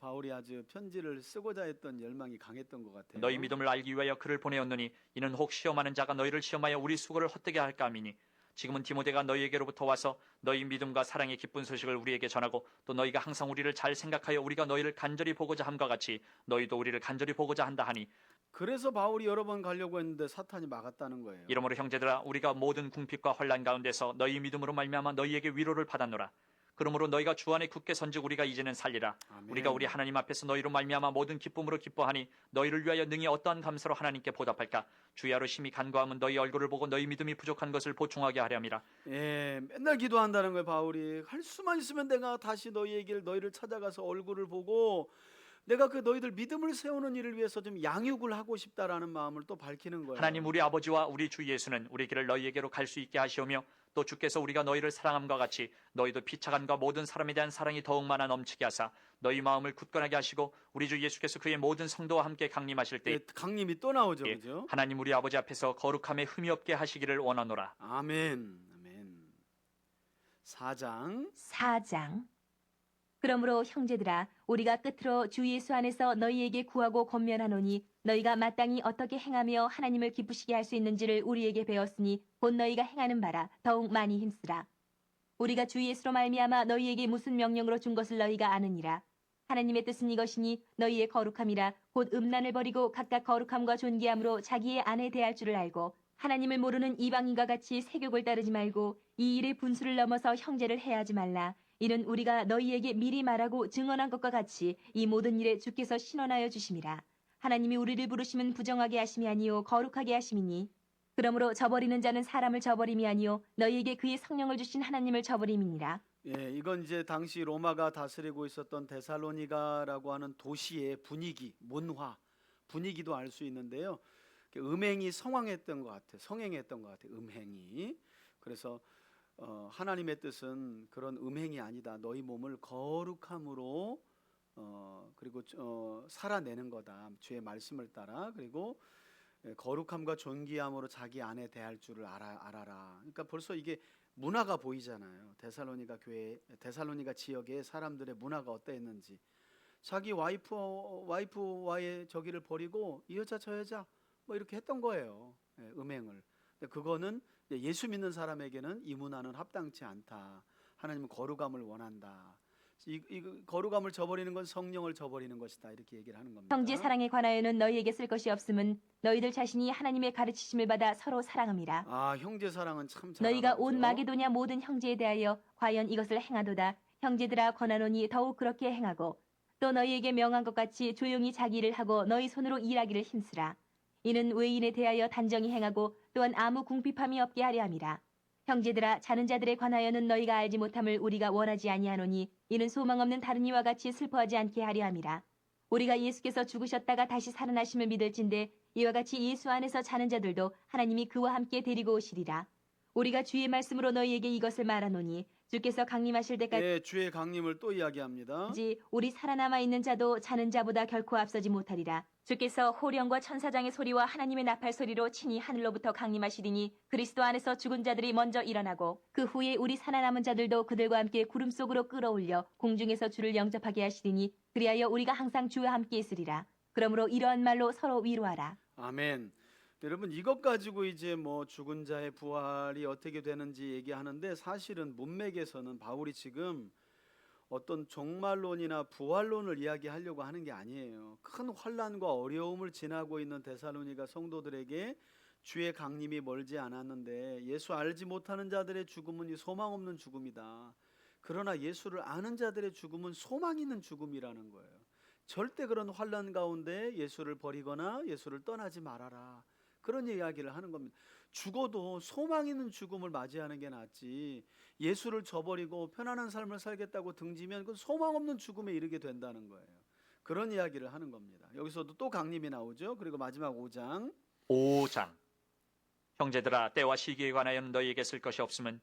바울이 아주 편지를 쓰고자 했던 열망이 강했던 것 같아요. 너희 믿음을 알기 위하여 그를 보내었노니 이는 혹 시험하는 자가 너희를 시험하여 우리 수고를 헛되게 할까 함이니 지금은 디모데가 너희에게로부터 와서 너희 믿음과 사랑의 기쁜 소식을 우리에게 전하고 또 너희가 항상 우리를 잘 생각하여 우리가 너희를 간절히 보고자 함과 같이 너희도 우리를 간절히 보고자 한다 하니 그래서 바울이 여러 번 가려고 했는데 사탄이 막았다는 거예요. 이러므로 형제들아 우리가 모든 궁핍과 환난 가운데서 너희 믿음으로 말미암아 너희에게 위로를 받았노라. 그러므로 너희가 주 안에 굳게 선즉 우리가 이제는 살리라. 아멘. 우리가 우리 하나님 앞에서 너희로 말미암아 모든 기쁨으로 기뻐하니 너희를 위하여 능히 어떠한 감사로 하나님께 보답할까. 주야로 심히 간구함은 너희 얼굴을 보고 너희 믿음이 부족한 것을 보충하게 하렴이라. 맨날 기도한다는 거예요. 바울이 할 수만 있으면 내가 다시 너희를 찾아가서 얼굴을 보고 내가 그 너희들 믿음을 세우는 일을 위해서 좀 양육을 하고 싶다라는 마음을 또 밝히는 거예요. 하나님 우리 아버지와 우리 주 예수는 우리 길을 너희에게로 갈 수 있게 하시오며 또 주께서 우리가 너희를 사랑함과 같이 너희도 피차간과 모든 사람에 대한 사랑이 더욱 많아 넘치게 하사 너희 마음을 굳건하게 하시고 우리 주 예수께서 그의 모든 성도와 함께 강림하실 때 강림이 또 나오죠. 그죠? 하나님 우리 아버지 앞에서 거룩함에 흠이 없게 하시기를 원하노라. 아멘. 4장. 그러므로 형제들아 우리가 끝으로 주 예수 안에서 너희에게 구하고 권면하노니 너희가 마땅히 어떻게 행하며 하나님을 기쁘시게 할 수 있는지를 우리에게 배웠으니 곧 너희가 행하는 바라 더욱 많이 힘쓰라. 우리가 주 예수로 말미암아 너희에게 무슨 명령으로 준 것을 너희가 아느니라. 하나님의 뜻은 이것이니 너희의 거룩함이라 곧 음란을 버리고 각각 거룩함과 존귀함으로 자기의 아내 대할 줄을 알고 하나님을 모르는 이방인과 같이 세욕을 따르지 말고 이 일의 분수를 넘어서 형제를 해하지 말라. 이는 우리가 너희에게 미리 말하고 증언한 것과 같이 이 모든 일에 주께서 신원하여 주심이라. 하나님이 우리를 부르심은 부정하게 하심이 아니요 거룩하게 하심이니 그러므로 저버리는 자는 사람을 저버림이 아니요 너희에게 그의 성령을 주신 하나님을 저버림이니라. 이건 이제 당시 로마가 다스리고 있었던 데살로니가라고 하는 도시의 분위기, 문화, 분위기도 알 수 있는데요. 음행이 성행했던 것 같아. 음행이. 그래서 하나님의 뜻은 그런 음행이 아니다. 너희 몸을 거룩함으로 그리고 살아내는 거다. 주의 말씀을 따라. 그리고 거룩함과 존귀함으로 자기 안에 대할 줄을 알아라. 그러니까 벌써 이게 문화가 보이잖아요. 데살로니가 지역의 사람들의 문화가 어떠했는지. 자기 와이프와의 저기를 버리고 이 여자 저 여자 뭐 이렇게 했던 거예요. 예, 음행을. 근데 그거는 예수 믿는 사람에게는 이 문화는 합당치 않다. 하나님은 거룩함을 원한다. 이 거룩함을 저버리는 건 성령을 저버리는 것이다. 이렇게 얘기를 하는 겁니다. 형제 사랑에 관하여는 너희에게 쓸 것이 없음은 너희들 자신이 하나님의 가르치심을 받아 서로 사랑함이라. 아, 형제 사랑은 참 너희가 잘하죠. 온 마게도냐 모든 형제에 대하여 과연 이것을 행하도다. 형제들아 권하노니 더욱 그렇게 행하고 또 너희에게 명한 것 같이 조용히 자기 일을 하고 너희 손으로 일하기를 힘쓰라. 이는 외인에 대하여 단정히 행하고 또한 아무 궁핍함이 없게 하려 함이라. 형제들아 자는 자들에 관하여는 너희가 알지 못함을 우리가 원하지 아니하노니 이는 소망 없는 다른 이와 같이 슬퍼하지 않게 하려 함이라. 우리가 예수께서 죽으셨다가 다시 살아나심을 믿을진대 이와 같이 예수 안에서 자는 자들도 하나님이 그와 함께 데리고 오시리라. 우리가 주의 말씀으로 너희에게 이것을 말하노니 주께서 강림하실 때까지 네, 주의 강림을 또 이야기합니다. 우리 살아남아 있는 자도 자는 자보다 결코 앞서지 못하리라. 주께서 호령과 천사장의 소리와 하나님의 나팔 소리로 친히 하늘로부터 강림하시리니 그리스도 안에서 죽은 자들이 먼저 일어나고 그 후에 우리 살아남은 자들도 그들과 함께 구름 속으로 끌어올려 공중에서 주를 영접하게 하시리니 그리하여 우리가 항상 주와 함께 있으리라. 그러므로 이러한 말로 서로 위로하라. 아멘. 여러분 이것 가지고 이제 뭐 죽은 자의 부활이 어떻게 되는지 얘기하는데 사실은 문맥에서는 바울이 지금 어떤 종말론이나 부활론을 이야기하려고 하는 게 아니에요. 큰 환난과 어려움을 지나고 있는 데살로니가 성도들에게 주의 강림이 멀지 않았는데 예수 알지 못하는 자들의 죽음은 이 소망 없는 죽음이다. 그러나 예수를 아는 자들의 죽음은 소망 있는 죽음이라는 거예요. 절대 그런 환난 가운데 예수를 버리거나 예수를 떠나지 말아라. 그런 이야기를 하는 겁니다. 죽어도 소망 있는 죽음을 맞이하는 게 낫지 예수를 저버리고 편안한 삶을 살겠다고 등지면 그 소망 없는 죽음에 이르게 된다는 거예요. 그런 이야기를 하는 겁니다. 여기서도 또 강림이 나오죠. 그리고 마지막 5장 5장 형제들아 때와 시기에 관하여는 너희에게 쓸 것이 없음은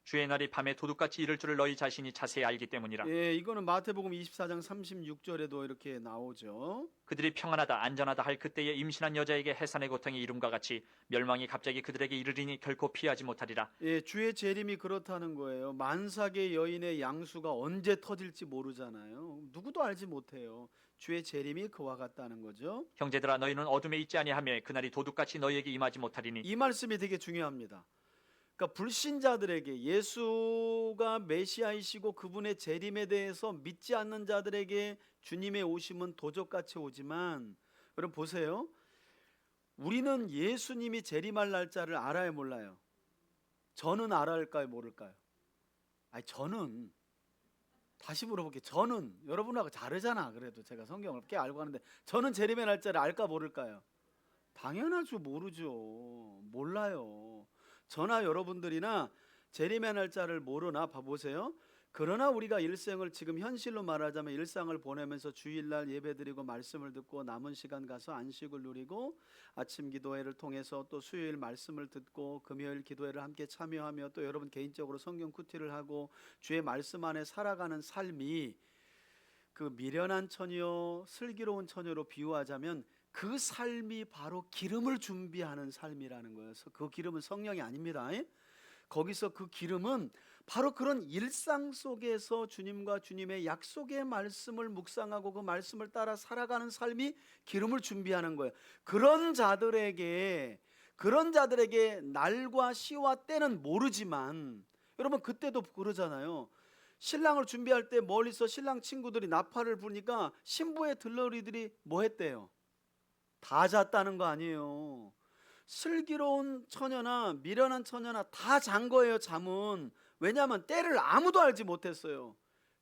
주의 날이 밤에 도둑같이 이를 줄을 너희 자신이 자세히 알기 때문이라. 예, 이거는 마태복음 24장 36절에도 이렇게 나오죠. 그들이 평안하다 안전하다 할 그때에 임신한 여자에게 해산의 고통이 이름과 같이 멸망이 갑자기 그들에게 이르리니 결코 피하지 못하리라. 예, 주의 재림이 그렇다는 거예요. 만삭의 여인의 양수가 언제 터질지 모르잖아요. 누구도 알지 못해요. 주의 재림이 그와 같다는 거죠. 형제들아 너희는 어둠에 있지 아니하며 그날이 도둑같이 너희에게 임하지 못하리니. 이 말씀이 되게 중요합니다. 그러니까 불신자들에게 예수가 메시아이시고 그분의 재림에 대해서 믿지 않는 자들에게 주님의 오심은 도적같이 오지만 여러분 보세요. 우리는 예수님이 재림할 날짜를 알아요 몰라요? 저는 알아할까요 모를까요? 아니 저는 다시 물어볼게요. 저는 여러분하고 다르잖아. 그래도 제가 성경을 꽤 알고 하는데 저는 재림의 날짜를 알까 모를까요? 당연하죠. 모르죠. 몰라요. 저나 여러분들이나 재림의 날짜를 모르나 봐보세요. 그러나 우리가 일생을 지금 현실로 말하자면 일상을 보내면서 주일날 예배드리고 말씀을 듣고 남은 시간 가서 안식을 누리고 아침 기도회를 통해서 또 수요일 말씀을 듣고 금요일 기도회를 함께 참여하며 또 여러분 개인적으로 성경 큐티를 하고 주의 말씀 안에 살아가는 삶이 그 미련한 처녀 슬기로운 처녀로 비유하자면 그 삶이 바로 기름을 준비하는 삶이라는 거예요. 그 기름은 성령이 아닙니다. 거기서 그 기름은 바로 그런 일상 속에서 주님과 주님의 약속의 말씀을 묵상하고 그 말씀을 따라 살아가는 삶이 기름을 준비하는 거예요. 그런 자들에게 날과 시와 때는 모르지만 여러분 그때도 그러잖아요. 신랑을 준비할 때 멀리서 신랑 친구들이 나팔을 부니까 신부의 들러리들이 뭐 했대요? 다 잤다는 거 아니에요. 슬기로운 처녀나 미련한 처녀나 다 잔 거예요. 잠은. 왜냐하면 때를 아무도 알지 못했어요.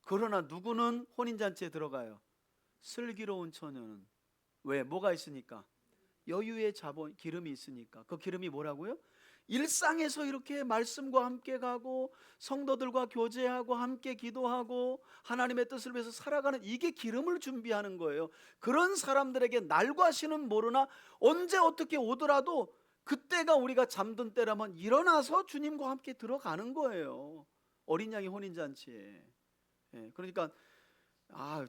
그러나 누구는 혼인잔치에 들어가요? 슬기로운 처녀는. 왜? 뭐가 있으니까? 여유의 자본, 기름이 있으니까. 그 기름이 뭐라고요? 일상에서 이렇게 말씀과 함께 가고 성도들과 교제하고 함께 기도하고 하나님의 뜻을 위해서 살아가는 이게 기름을 준비하는 거예요. 그런 사람들에게 날과 시는 모르나 언제 어떻게 오더라도 그때가 우리가 잠든 때라면 일어나서 주님과 함께 들어가는 거예요. 어린 양의 혼인잔치에. 예, 그러니까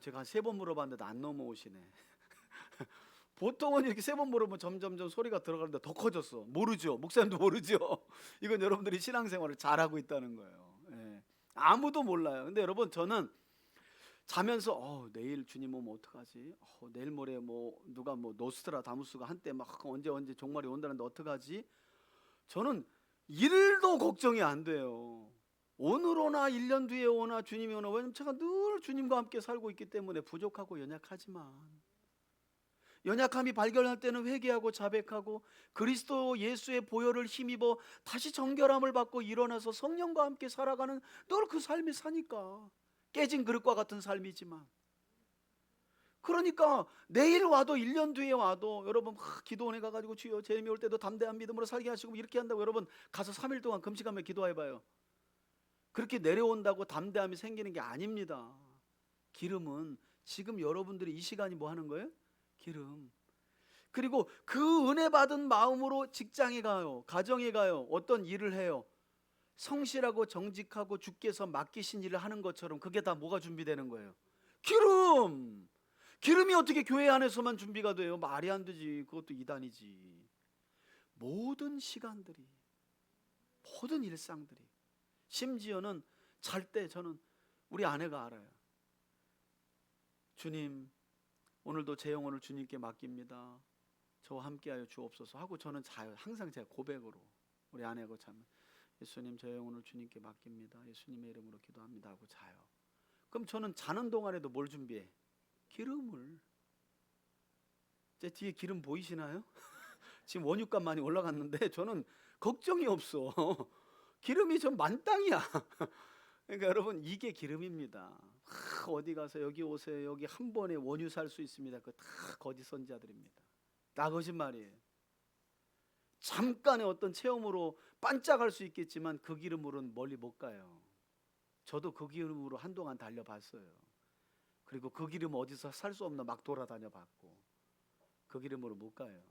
제가 한 3번 물어봤는데 안 넘어오시네. 보통은 이렇게 3번 물어보면 점점점 소리가 들어가는데 더 커졌어. 모르죠. 목사님도 모르죠. 이건 여러분들이 신앙생활을 잘하고 있다는 거예요. 예. 아무도 몰라요. 근데 여러분 저는 자면서 내일 주님 오면 어떡하지? 내일 모레 뭐 누가 뭐 노스트라다무스가 한때 막 언제 종말이 온다는데 어떡하지? 저는 일도 걱정이 안 돼요. 오늘 오나 1년 뒤에 오나 주님이 오나, 왜냐면 제가 늘 주님과 함께 살고 있기 때문에 부족하고 연약하지만 연약함이 발견할 때는 회개하고 자백하고 그리스도 예수의 보혈을 힘입어 다시 정결함을 받고 일어나서 성령과 함께 살아가는 늘 그 삶이 사니까 깨진 그릇과 같은 삶이지만, 그러니까 내일 와도 1년 뒤에 와도 여러분 기도원에 가가지고 주여 재림이 올 때도 담대한 믿음으로 살게 하시고 이렇게 한다고 여러분 가서 3일 동안 금식하며 기도해봐요. 그렇게 내려온다고 담대함이 생기는 게 아닙니다. 기름은 지금 여러분들이 이 시간이 뭐 하는 거예요? 기름. 그리고 그 은혜 받은 마음으로 직장에 가요, 가정에 가요, 어떤 일을 해요. 성실하고 정직하고 주께서 맡기신 일을 하는 것처럼 그게 다 뭐가 준비되는 거예요? 기름. 기름이 어떻게 교회 안에서만 준비가 돼요? 말이 안 되지. 그것도 이단이지. 모든 시간들이, 모든 일상들이, 심지어는 잘 때 저는 우리 아내가 알아요. 주님, 오늘도 제 영혼을 주님께 맡깁니다. 저와 함께하여 주옵소서 하고 저는 자요. 항상 제가 고백으로 우리 아내하고 자면 예수님, 제 영혼을 주님께 맡깁니다. 예수님의 이름으로 기도합니다 하고 자요. 그럼 저는 자는 동안에도 뭘 준비해? 기름을. 제 뒤에 기름 보이시나요? 지금 원유값 많이 올라갔는데 저는 걱정이 없어. 기름이 좀 만땅이야. 그러니까 여러분, 이게 기름입니다. 어디 가서 여기 오세요, 여기 한 번에 원유 살 수 있습니다. 그거 다 거짓 선지자들입니다. 다 거짓말이에요. 잠깐의 어떤 체험으로 반짝할 수 있겠지만 그 기름으로는 멀리 못 가요. 저도 그 기름으로 한동안 달려봤어요. 그리고 그 기름 어디서 살 수 없나 막 돌아다녀 봤고 그 기름으로 못 가요.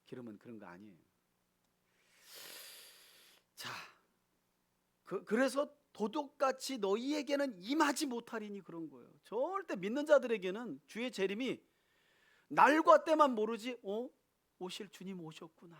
기름은 그런 거 아니에요. 자, 그래서 도둑같이 너희에게는 임하지 못하리니 그런 거예요. 절대 믿는 자들에게는 주의 재림이 날과 때만 모르지 오실 주님 오셨구나.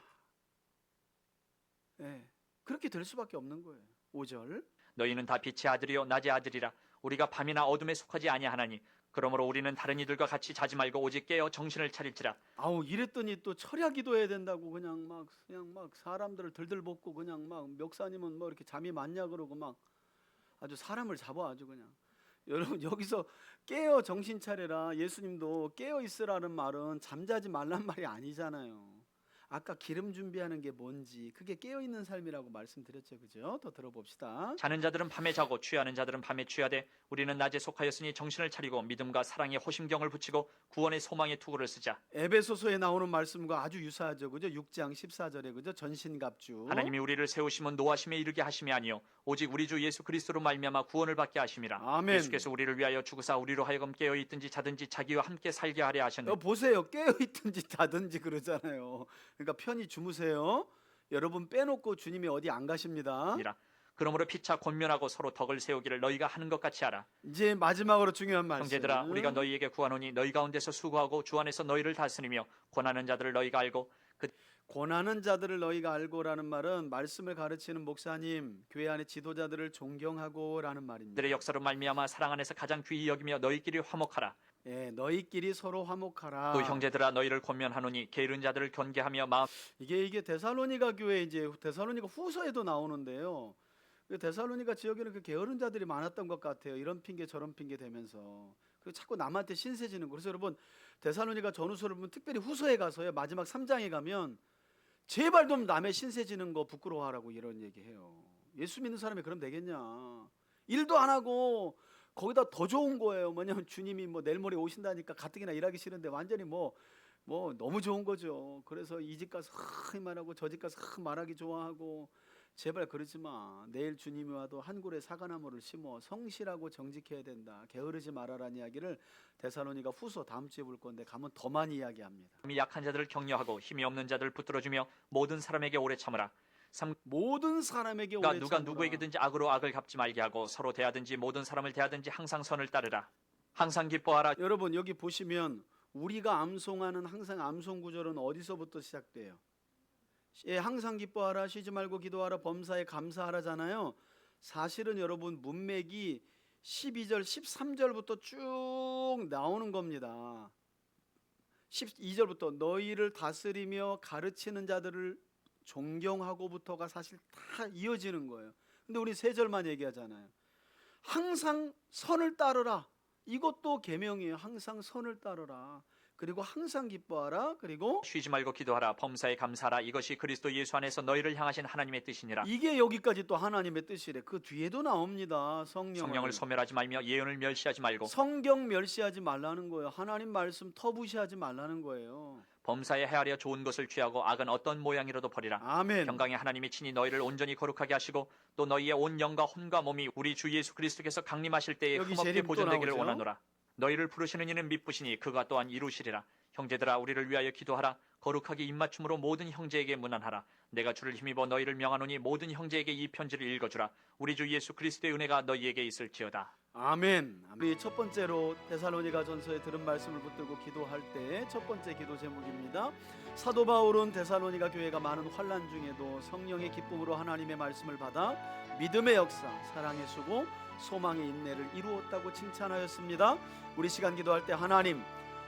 네, 그렇게 될 수밖에 없는 거예요. 5절. 너희는 다 빛의 아들이요 낮의 아들이라. 우리가 밤이나 어둠에 속하지 아니하나니 그러므로 우리는 다른 이들과 같이 자지 말고 오직 깨어 정신을 차릴지라. 이랬더니 또 철야 기도해야 된다고 그냥 막 사람들을 들들 볶고 그냥 막 목사님은 뭐 이렇게 잠이 많냐 그러고 막 아주 사람을 잡아 아주 그냥. 여러분, 여기서 깨어 정신 차려라, 예수님도 깨어 있으라는 말은 잠자지 말란 말이 아니잖아요. 아까 기름 준비하는 게 뭔지, 그게 깨어 있는 삶이라고 말씀드렸죠. 그죠? 더 들어봅시다. 자는 자들은 밤에 자고 취하는 자들은 밤에 취하되 우리는 낮에 속하였으니 정신을 차리고 믿음과 사랑에 호심경을 붙이고 구원의 소망의 투구를 쓰자. 에베소서에 나오는 말씀과 아주 유사하죠. 그죠? 6장 14절에 그죠? 전신갑주. 하나님이 우리를 세우심은 노하심에 이르게 하심이 아니요 오직 우리 주 예수 그리스도로 말미암아 구원을 받게 하심이라. 아멘. 예수께서 우리를 위하여 죽으사 우리로 하여금 깨어 있든지 자든지 자기와 함께 살게 하려 하셨느니. 보세요. 깨어 있든지 자든지 그러잖아요. 그러니까 편히 주무세요. 여러분 빼놓고 주님이 어디 안 가십니다. 그러므로 피차 권면하고 서로 덕을 세우기를 너희가 하는 것 같이 하라. 이제 마지막으로 중요한 말씀. 형제들아, 우리가 너희에게 구하노니 너희 가운데서 수고하고 주 안에서 너희를 다스리며 권하는 자들을 너희가 알고. 권하는 자들을 너희가 알고라는 말은 말씀을 가르치는 목사님, 교회 안의 지도자들을 존경하고라는 말입니다. 그들의 역사로 말미암아 사랑 안에서 가장 귀히 여기며 너희끼리 화목하라. 예, 너희끼리 서로 화목하라. 또 형제들아, 너희를 권면하노니 게으른 자들을 견계하며 마음. 이게 데살로니가 교회, 이제 데살로니가 후서에도 나오는데요. 데살로니가 지역에는 그 게으른 자들이 많았던 것 같아요. 이런 핑계 저런 핑계 대면서 그 자꾸 남한테 신세지는 거. 그래서 여러분, 데살로니가 전후서를 보면 특별히 후서에 가서요, 마지막 3장에 가면 제발 좀 남의 신세지는 거 부끄러워하라고 이런 얘기해요. 예수 믿는 사람이 그럼 되겠냐? 일도 안 하고 거기다 더 좋은 거예요. 뭐냐면 주님이 뭐 내일 모레 오신다니까 가뜩이나 일하기 싫은데 완전히 뭐 너무 좋은 거죠. 그래서 이 집 가서 말하고 저 집 가서 말하기 좋아하고. 제발 그러지 마. 내일 주님이 와도 한 그루의 사과나무를 심어 성실하고 정직해야 된다. 게으르지 말아라는 이야기를 데살로니가 후서 다음 주에 볼 건데 가면 더 많이 이야기합니다. 약한 자들을 격려하고 힘이 없는 자들을 붙들어주며 모든 사람에게 오래 참으라. 모든 사람에게 오래 참으라. 누가 누구에게든지 악으로 악을 갚지 말게 하고 서로 대하든지 모든 사람을 대하든지 항상 선을 따르라. 항상 기뻐하라. 여러분, 여기 보시면 우리가 암송하는 항상 암송 구절은 어디서부터 시작돼요? 예, 항상 기뻐하라, 쉬지 말고 기도하라, 범사에 감사하라잖아요. 사실은 여러분 문맥이 12절, 13절부터 쭉 나오는 겁니다. 12절부터 너희를 다스리며 가르치는 자들을 존경하고부터가 사실 다 이어지는 거예요. 근데 우리 3절만 얘기하잖아요. 항상 선을 따르라. 이것도 계명이에요. 항상 선을 따르라. 그리고 항상 기뻐하라. 그리고 쉬지 말고 기도하라. 범사에 감사하라. 이것이 그리스도 예수 안에서 너희를 향하신 하나님의 뜻이니라. 이게 여기까지 또 하나님의 뜻이래. 그 뒤에도 나옵니다. 성령을 소멸하지 말며 예언을 멸시하지 말고 성경 멸시하지 말라는 거예요. 하나님 말씀 터부시하지 말라는 거예요. 범사에 헤아려 좋은 것을 취하고 악은 어떤 모양이라도 버리라. 아멘. 평강의 하나님이 친히 너희를 온전히 거룩하게 하시고 또 너희의 온 영과 혼과 몸이 우리 주 예수 그리스도께서 강림하실 때에 여기 흠없게 재림 또 보존되기를 나오죠? 원하노라. 너희를 부르시는 이는 미쁘시니 그가 또한 이루시리라. 형제들아 우리를 위하여 기도하라. 거룩하게 입맞춤으로 모든 형제에게 문안하라. 내가 주를 힘입어 너희를 명하노니 모든 형제에게 이 편지를 읽어주라. 우리 주 예수 그리스도의 은혜가 너희에게 있을지어다. 아멘. 우리 첫 번째로 데살로니가 전서에 들은 말씀을 붙들고 기도할 때 첫 번째 기도 제목입니다. 사도 바울은 데살로니가 교회가 많은 환난 중에도 성령의 기쁨으로 하나님의 말씀을 받아 믿음의 역사, 사랑의 수고, 소망의 인내를 이루었다고 칭찬하였습니다. 우리 시간 기도할 때 하나님,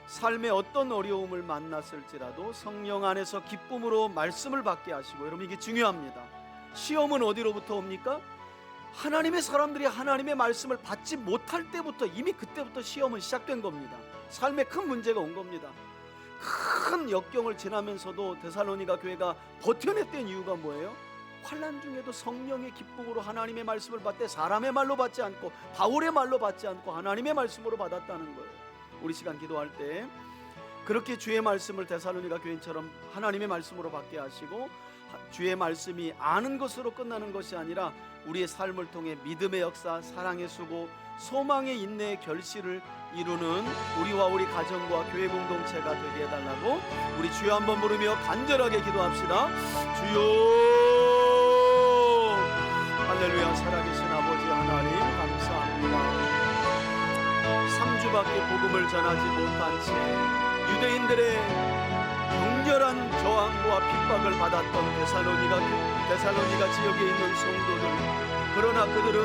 삶의 어떤 어려움을 만났을지라도 성령 안에서 기쁨으로 말씀을 받게 하시고, 여러분 이게 중요합니다. 시험은 어디로부터 옵니까? 하나님의 사람들이 하나님의 말씀을 받지 못할 때부터, 이미 그때부터 시험은 시작된 겁니다. 삶에 큰 문제가 온 겁니다. 큰 역경을 지나면서도 데살로니가 교회가 버텨냈던 이유가 뭐예요? 환난 중에도 성령의 기쁨으로 하나님의 말씀을 받되 사람의 말로 받지 않고 바울의 말로 받지 않고 하나님의 말씀으로 받았다는 거예요. 우리 시간 기도할 때 그렇게 주의 말씀을 데살로니가 교인처럼 하나님의 말씀으로 받게 하시고, 주의 말씀이 아는 것으로 끝나는 것이 아니라 우리의 삶을 통해 믿음의 역사, 사랑의 수고, 소망의 인내의 결실을 이루는 우리와 우리 가정과 교회 공동체가 되게 해달라고 우리 주여 한번 부르며 간절하게 기도합시다. 주여, 할렐루야. 살아계신 아버지 하나님 감사합니다. 3주밖에 복음을 전하지 못한 채 유대인들의 격렬한 저항과 핍박을 받았던 데살로니가 지역에 있는 성도들, 그러나 그들은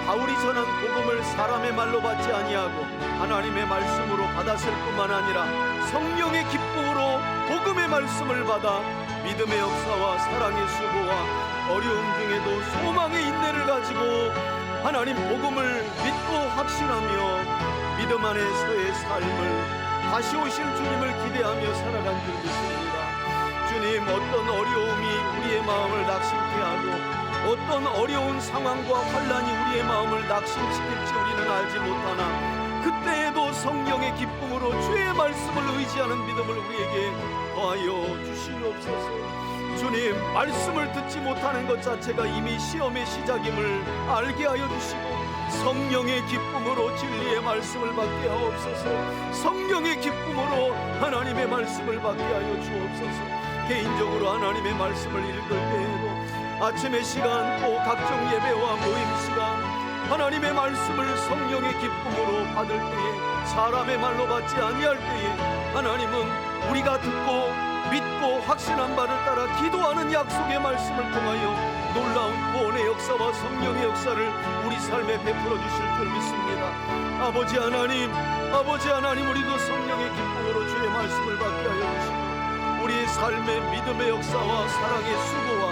바울이 전한 복음을 사람의 말로 받지 아니하고 하나님의 말씀으로 받았을 뿐만 아니라 성령의 기쁨으로 복음의 말씀을 받아 믿음의 역사와 사랑의 수고와 어려움 중에도 소망의 인내를 가지고 하나님 복음을 믿고 확신하며 믿음 안에서의 삶을 다시 오실 주님을 기대하며 살아간 줄 믿습니다. 주님, 어떤 어려움이 우리의 마음을 낙심케 하고 어떤 어려운 상황과 환난이 우리의 마음을 낙심시킬지 우리는 알지 못하나 그때에도 성령의 기쁨으로 주의 말씀을 의지하는 믿음을 우리에게 더하여 주시옵소서. 주님, 말씀을 듣지 못하는 것 자체가 이미 시험의 시작임을 알게 하여 주시고 성령의 기쁨으로 진리의 말씀을 받게 하옵소서. 성령의 기쁨으로 하나님의 말씀을 받게 하여 주옵소서. 개인적으로 하나님의 말씀을 읽을 때에도 아침의 시간, 또 각종 예배와 모임 시간, 하나님의 말씀을 성령의 기쁨으로 받을 때에, 사람의 말로 받지 아니할 때에 하나님은 우리가 듣고 믿고 확신한 바를 따라 기도하는 약속의 말씀을 통하여 놀라운 구원의 역사와 성령의 역사를 우리 삶에 베풀어 주실 줄 믿습니다. 아버지 하나님, 우리도 성령의 기쁨으로 주의 말씀을 받게 하여 주시고 우리의 삶의 믿음의 역사와 사랑의 수고와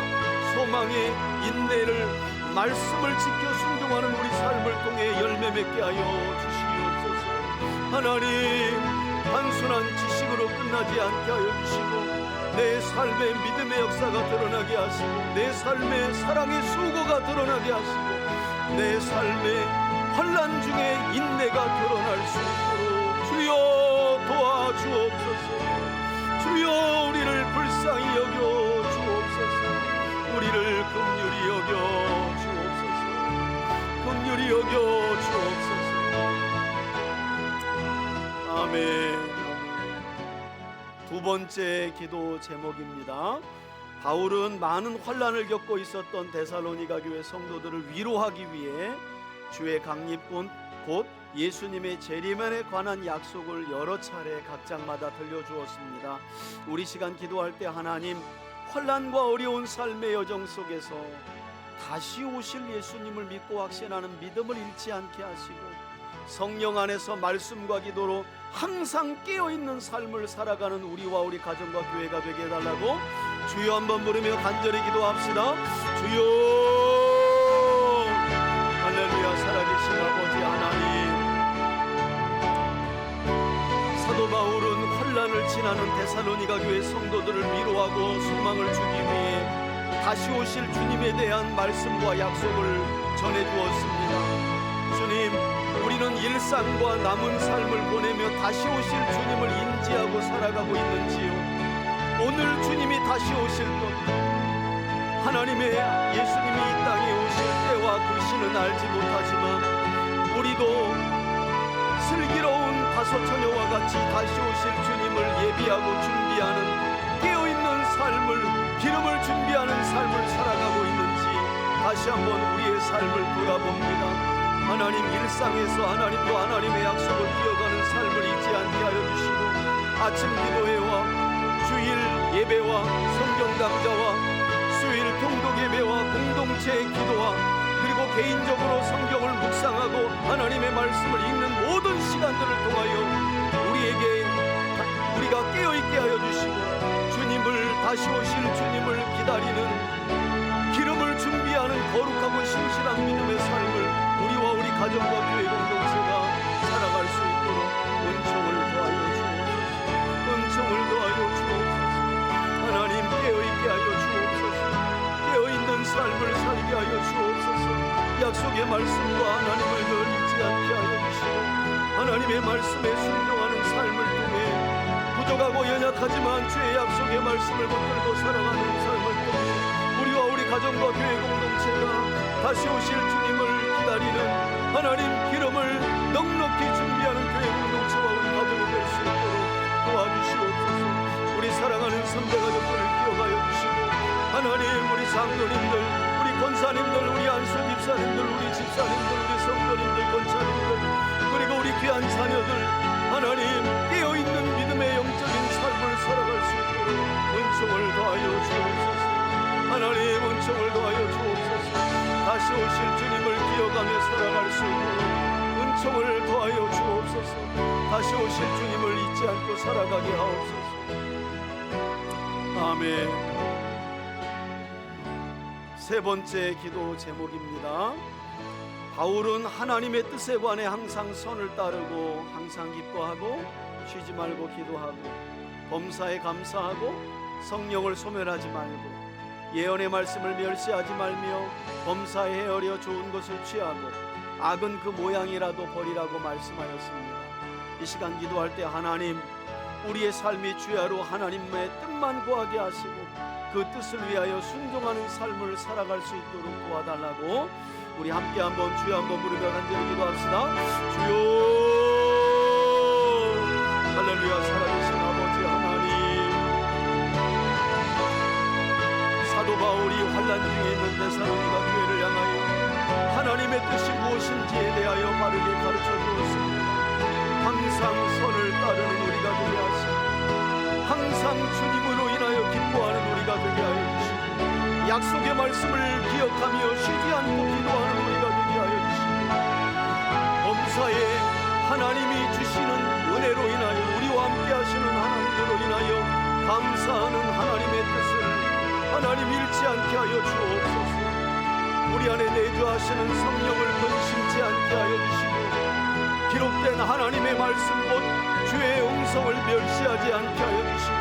소망의 인내를 말씀을 지켜 순종하는 우리 삶을 통해 열매 맺게 하여 주시옵소서. 하나님, 단순한 지식으로 끝나지 않게 하여 주시고 내 삶의 믿음의 역사가 드러나게 하시고 내 삶의 사랑의 수고가 드러나게 하시고 내 삶의 환난 중에 인내가 드러날 수 있도록 주여 도와주옵소서. 주여, 우리를 불쌍히 여겨 주옵소서. 우리를 긍휼히 여겨 주옵소서. 긍휼히 여겨 주옵소서. 아멘. 두 번째 기도 제목입니다. 바울은 많은 환난을 겪고 있었던 데살로니가 교회 성도들을 위로하기 위해 주의 강림꾼 곧 예수님의 재림에 관한 약속을 여러 차례 각 장마다 들려주었습니다. 우리 시간 기도할 때 하나님, 환난과 어려운 삶의 여정 속에서 다시 오실 예수님을 믿고 확신하는 믿음을 잃지 않게 하시고 성령 안에서 말씀과 기도로 항상 깨어있는 삶을 살아가는 우리와 우리 가정과 교회가 되게 해달라고 주여 한번 부르며 간절히 기도합시다. 주여, 할렐루야. 살아계신 아버지 하나님, 사도 바울은 환난을 지나는 데살로니가 교회 성도들을 위로하고 소망을 주기 위해 다시 오실 주님에 대한 말씀과 약속을 전해주었습니다. 주님, 우리는 일상과 남은 삶을 보내며 다시 오실 주님을 인지하고 살아가고 있는지요? 오늘 주님이 다시 오실 것, 하나님의 예수님이 이 땅에 오실 때와 그 시는 알지 못하지만 우리도 슬기로운 다섯 처녀와 같이 다시 오실 주님을 예비하고 준비하는 깨어있는 삶을, 기름을 준비하는 삶을 살아가고 있는지 다시 한번 우리의 삶을 돌아봅니다. 하나님, 일상에서 하나님도 하나님의 약속을 기억하는 삶을 잊지 않게 하여 주시고 아침 기도회와 주일 예배와 성경 강좌와 수요일 통독 예배와 공동체 기도와 그리고 개인적으로 성경을 묵상하고 하나님의 말씀을 읽는 모든 시간들을 통하여 우리가 깨어있게 하여 주시고 주님을, 다시 오실 주님을 기다리는 기름을 준비하는 거룩하고 신실한 믿음의 삶을 우리와 우리 가정과 교회 공동체가 살아갈 수 있도록 은총을 더하여 주옵소서. 은총을 더하여 주옵소서. 하나님, 깨어있게 하여 주옵소서. 깨어있는 삶을 살게 하여 주옵소서. 약속의 말씀과 하나님을 늘 잊지 않게 하여 주시고 하나님의 말씀에 순종하는 삶을 통해 부족하고 연약하지만 주의 약속의 말씀을 붙들고 살아가는 삶을 통해 우리와 우리 가정과 교회 공동체가 다시 오실 주님을 기다리는 하나님 기름을 넉넉히 준비하는 교회 공동체와 우리 가정이 될 수 있도록 도와주시옵소서. 우리 사랑하는 선배 가족들을 기억하여 주시고 하나님, 우리 장로님들, 우리 권사님들, 우리 안수 집사님들, 우리 집사님들, 우리 성도님들, 권사님들, 그리고 우리 귀한 자녀들, 하나님 깨어있는 믿음의 영적인 삶을 살아갈 수 있도록 은총을 더하여 주옵소서. 하나님, 은총을 더하여 주옵소서. 다시 오실 주님을 기억하며 살아갈 수 있도록 은총을 더하여 주옵소서. 다시 오실 주님을 잊지 않고 살아가게 하옵소서. 아멘. 세 번째 기도 제목입니다. 바울은 하나님의 뜻에 관해 항상 선을 따르고 항상 기뻐하고 쉬지 말고 기도하고 범사에 감사하고 성령을 소멸하지 말고 예언의 말씀을 멸시하지 말며 범사에 헤아려 좋은 것을 취하고 악은 그 모양이라도 버리라고 말씀하였습니다. 이 시간 기도할 때 하나님, 우리의 삶이 주야로 하나님의 뜻만 구하게 하시고 그 뜻을 위하여 순종하는 삶을 살아갈 수 있도록 도와달라고 우리 함께 한번 주여 한번 부르며 간절히 기도합시다. 주여, 할렐루야. 살아계신 아버지 하나님, 사도 바울이 환난 중에 있는 데살로니가 교회를 향하여 하나님의 뜻이 무엇인지에 대하여 바르게 가르쳐 주었습니다. 항상 선을 따르는 우리가 되게 하시고 항상 주님으로 인하여 기뻐하는 우리가 되게 하여 주시고 약속의 말씀을 기억하며 쉬지 않고 기도하는 우리가 되게 하여 주시고 범사에 하나님이 주시는 은혜로 인하여 우리와 함께 하시는 하나님으로 인하여 감사하는 하나님의 뜻을 하나님 잃지 않게 하여 주옵소서. 우리 안에 내주하시는 성령을 근심치 않게 하여 주시고 기록된 하나님의 말씀 곧 주의 음성을 멸시하지 않게 하여 주시고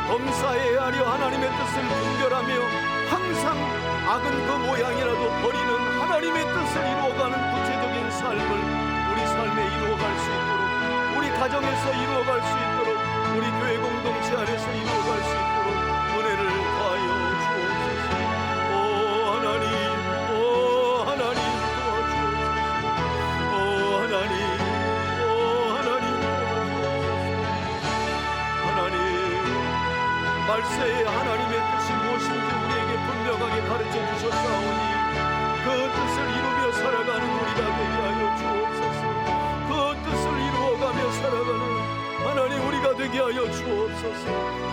범사에 헤아려 하나님의 뜻을 분별하며 항상 악은 그 모양이라도 버리는 하나님의 뜻을 이루어가는 구체적인 삶을 우리 삶에 이루어갈 수 있도록 우리 가정에서 이루어갈 수 있도록 우리 교회 공동체 안에서 이루어갈 수 있도록 은혜를 더하여 주옵소서. 오 하나님 도와주옵소서. 오 하나님 말세에 하나님의 뜻이 무엇인지 우리에게 분명하게 가르쳐 주셨사오니 그 뜻을 이루며 살아가는 우리가 되게 하여 주옵소서. 그 뜻을 이루어가며 살아가는 하나님 우리가 되게 하여 주옵소서.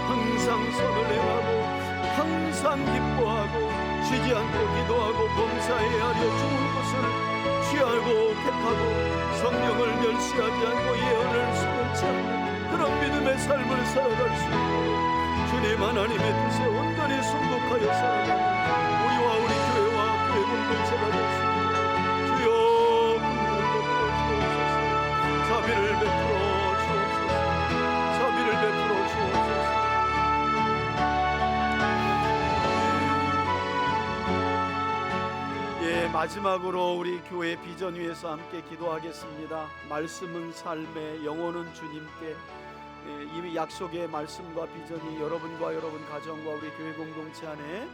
항상 선을 행하고 항상 기뻐하고 쉬지 않고 기도하고 범사에 하려 좋은 것을 취하고 택하고 성령을 멸시하지 않고 예언을 수놓지 않는 그런 믿음의 삶을 살아갈 수 있도록 주님 하나님의 뜻에 온전히 순복하여 살아가는 우리와 우리 교회와 교회 공동체가 될 수 있도록 주여 자비를 베풀어 주옵소서. 자비를 베풀어 주옵소서. 예, 마지막으로 우리 교회 비전 위에서 함께 기도하겠습니다. 말씀은 삶에, 영혼은 주님께. 예, 이미 약속의 말씀과 비전이 여러분과 여러분 가정과 우리 교회 공동체 안에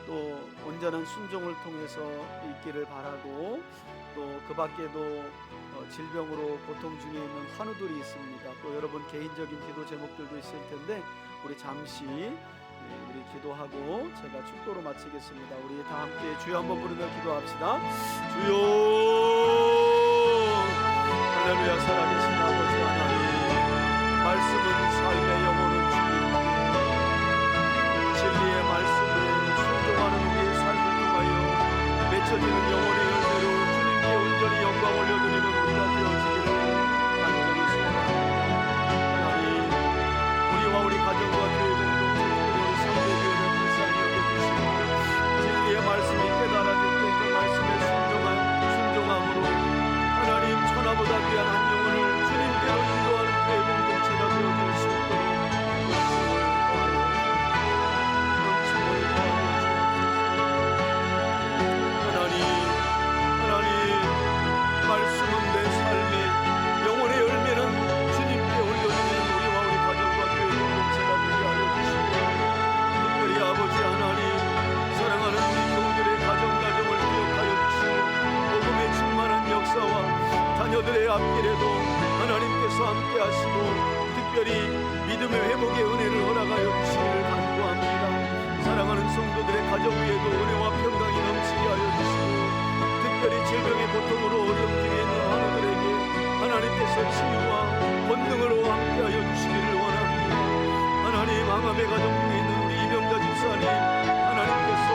또 온전한 순종을 통해서 있기를 바라고, 또 그 밖에도 질병으로 고통 중에 있는 환우들이 있습니다. 또 여러분 개인적인 기도 제목들도 있을 텐데 우리 잠시 우리 기도하고 제가 축도로 마치겠습니다. 우리 다 함께 주여 한번 부르며 기도합시다. 주여. 할렐루야. 살아계신 아버지 하나님, 말씀은 삶의 영혼은 주님께, 진리의 말씀에 순종하는 우리의 삶을 통하여 맺혀지는 영혼의 열매로 주님께 온전히 영광 올려드리는 우리가 되어지기를 간절히 소원합니다. 하나님, 우리와 우리 가정과 교회 공동체, 우리 성대교회를 불쌍히 여겨주시고 진리의 말씀이 깨달아질 때 그 말씀에 순종함으로 하나님 천하보다 귀한 한 영혼을 주님께로 인도하는 교회 공동체가 되어질 수 있도록 말씀은 내 삶의 영혼의 열매는 주님께 올려드리는 우리와 우리 가정과 교회 공동체가 되게 하여 주시고, 특별히 아버지 하나님, 사랑하는 우리 교우들의 가정을 기억하여 주시고 복음의 충만한 역사와 자녀들의 앞길에도 하나님께서 함께 하시고 특별히 믿음의 회복의 은혜를 허락하여 주시기를 간구합니다. 사랑하는 성도들의 가정 위에도 은혜와 평강이 넘치게 하여 주시고, 특별히 질병의 고통으로 어려움 중에 있는 환우들에게 하나님께서 치유와 권능으로 함께하여 주시기를 원합니다. 하나님, 항암의 가정 중에 있는 우리 이병자 집사님, 하나님께서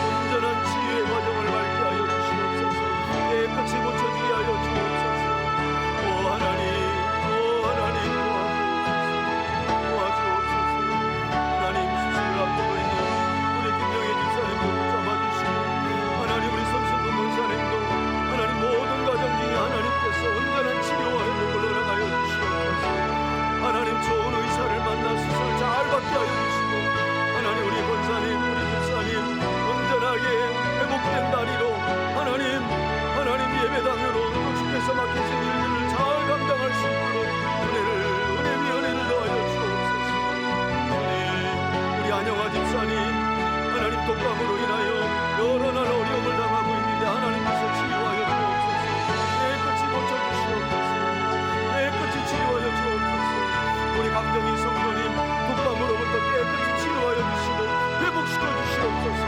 온전한 치유의 과정을 밟게 하여 주시옵소서. 깨끗이 고쳐지게 하여 주옵소서. 오 하나님, 오 하나님, 도와주옵소서. 하나님, 수술을 앞두고 있는 우리 김영애 집사님도 붙잡아주시고, 하나님 우리 손승근 권사님도 하나님 모든 가정 중에 하나님께서 온전한 치료와 회복을 허락하여 주시옵소서. 하나님 좋은 의사를 만나 수술 잘 받게 하여 주시고, 하나님 우리 권사님 우리 집사님 온전하게 회복된 다리로 하나님 예배당으로 또 주께서 맡기신 일들을 잘 감당할 수 있도록 은혜 위 은혜를 더하여 주옵소서. 우리 안영아 집사님 하나님 독감으로 인하여 여러 날 어려움을 당하고 있는데 하나님께서 치유하여 주옵소서. 깨끗이 고쳐주시옵소서. 깨끗이 치유하여 주옵소서. 우리 강정희 성도님 독감으로부터 깨끗이 치료하여 주시고 회복시켜 주시옵소서.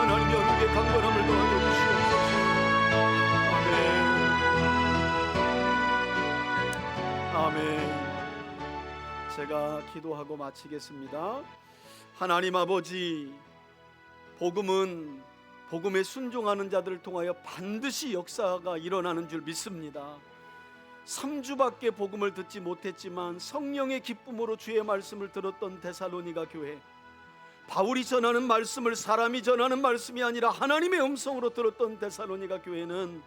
하나님 영육의 강건함을 더하여 주시옵소서. 아멘. 제가 기도하고 마치겠습니다. 하나님 아버지, 복음은 복음에 순종하는 자들을 통하여 반드시 역사가 일어나는 줄 믿습니다. 3주밖에 복음을 듣지 못했지만 성령의 기쁨으로 주의 말씀을 들었던 데살로니가 교회, 바울이 전하는 말씀을 사람이 전하는 말씀이 아니라 하나님의 음성으로 들었던 데살로니가 교회는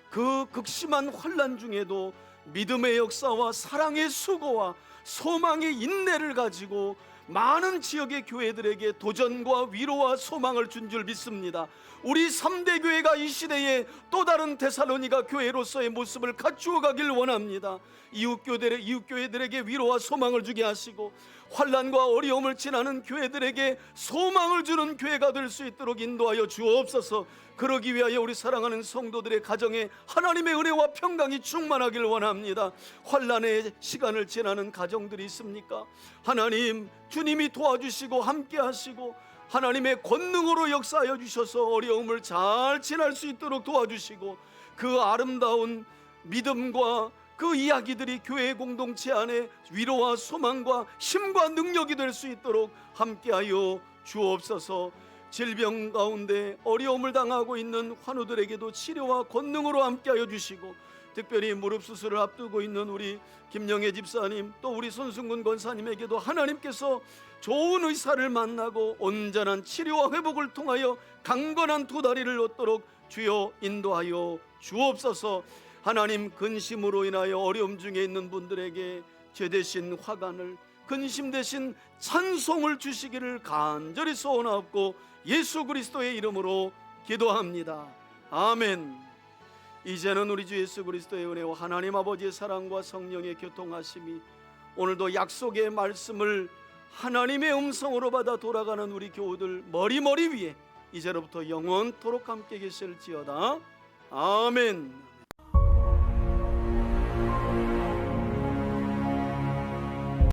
그 극심한 환난 중에도 믿음의 역사와 사랑의 수고와 소망의 인내를 가지고 많은 지역의 교회들에게 도전과 위로와 소망을 준 줄 믿습니다. 우리 3대 교회가 이 시대에 또 다른 데살로니가 교회로서의 모습을 갖추어 가길 원합니다. 이웃교회들에게 위로와 소망을 주게 하시고 환난과 어려움을 지나는 교회들에게 소망을 주는 교회가 될 수 있도록 인도하여 주옵소서. 그러기 위하여 우리 사랑하는 성도들의 가정에 하나님의 은혜와 평강이 충만하길 원합니다. 환난의 시간을 지나는 가정들이 있습니까? 하나님, 주님이 도와주시고 함께 하시고 하나님의 권능으로 역사하여 주셔서 어려움을 잘 지날 수 있도록 도와주시고, 그 아름다운 믿음과 그 이야기들이 교회 공동체 안에 위로와 소망과 힘과 능력이 될 수 있도록 함께하여 주옵소서. 질병 가운데 어려움을 당하고 있는 환우들에게도 치료와 권능으로 함께하여 주시고, 특별히 무릎 수술을 앞두고 있는 우리 김영애 집사님, 또 우리 손승근 권사님에게도 하나님께서 좋은 의사를 만나고 온전한 치료와 회복을 통하여 강건한 두 다리를 얻도록 주여 인도하여 주옵소서. 하나님, 근심으로 인하여 어려움 중에 있는 분들에게 죄 대신 화관을, 근심 대신 찬송을 주시기를 간절히 소원하옵고 예수 그리스도의 이름으로 기도합니다. 아멘. 이제는 우리 주 예수 그리스도의 은혜와 하나님 아버지의 사랑과 성령의 교통하심이 오늘도 약속의 말씀을 하나님의 음성으로 받아 돌아가는 우리 교우들 머리 위에 이제로부터 영원토록 함께 계실지어다. 아멘.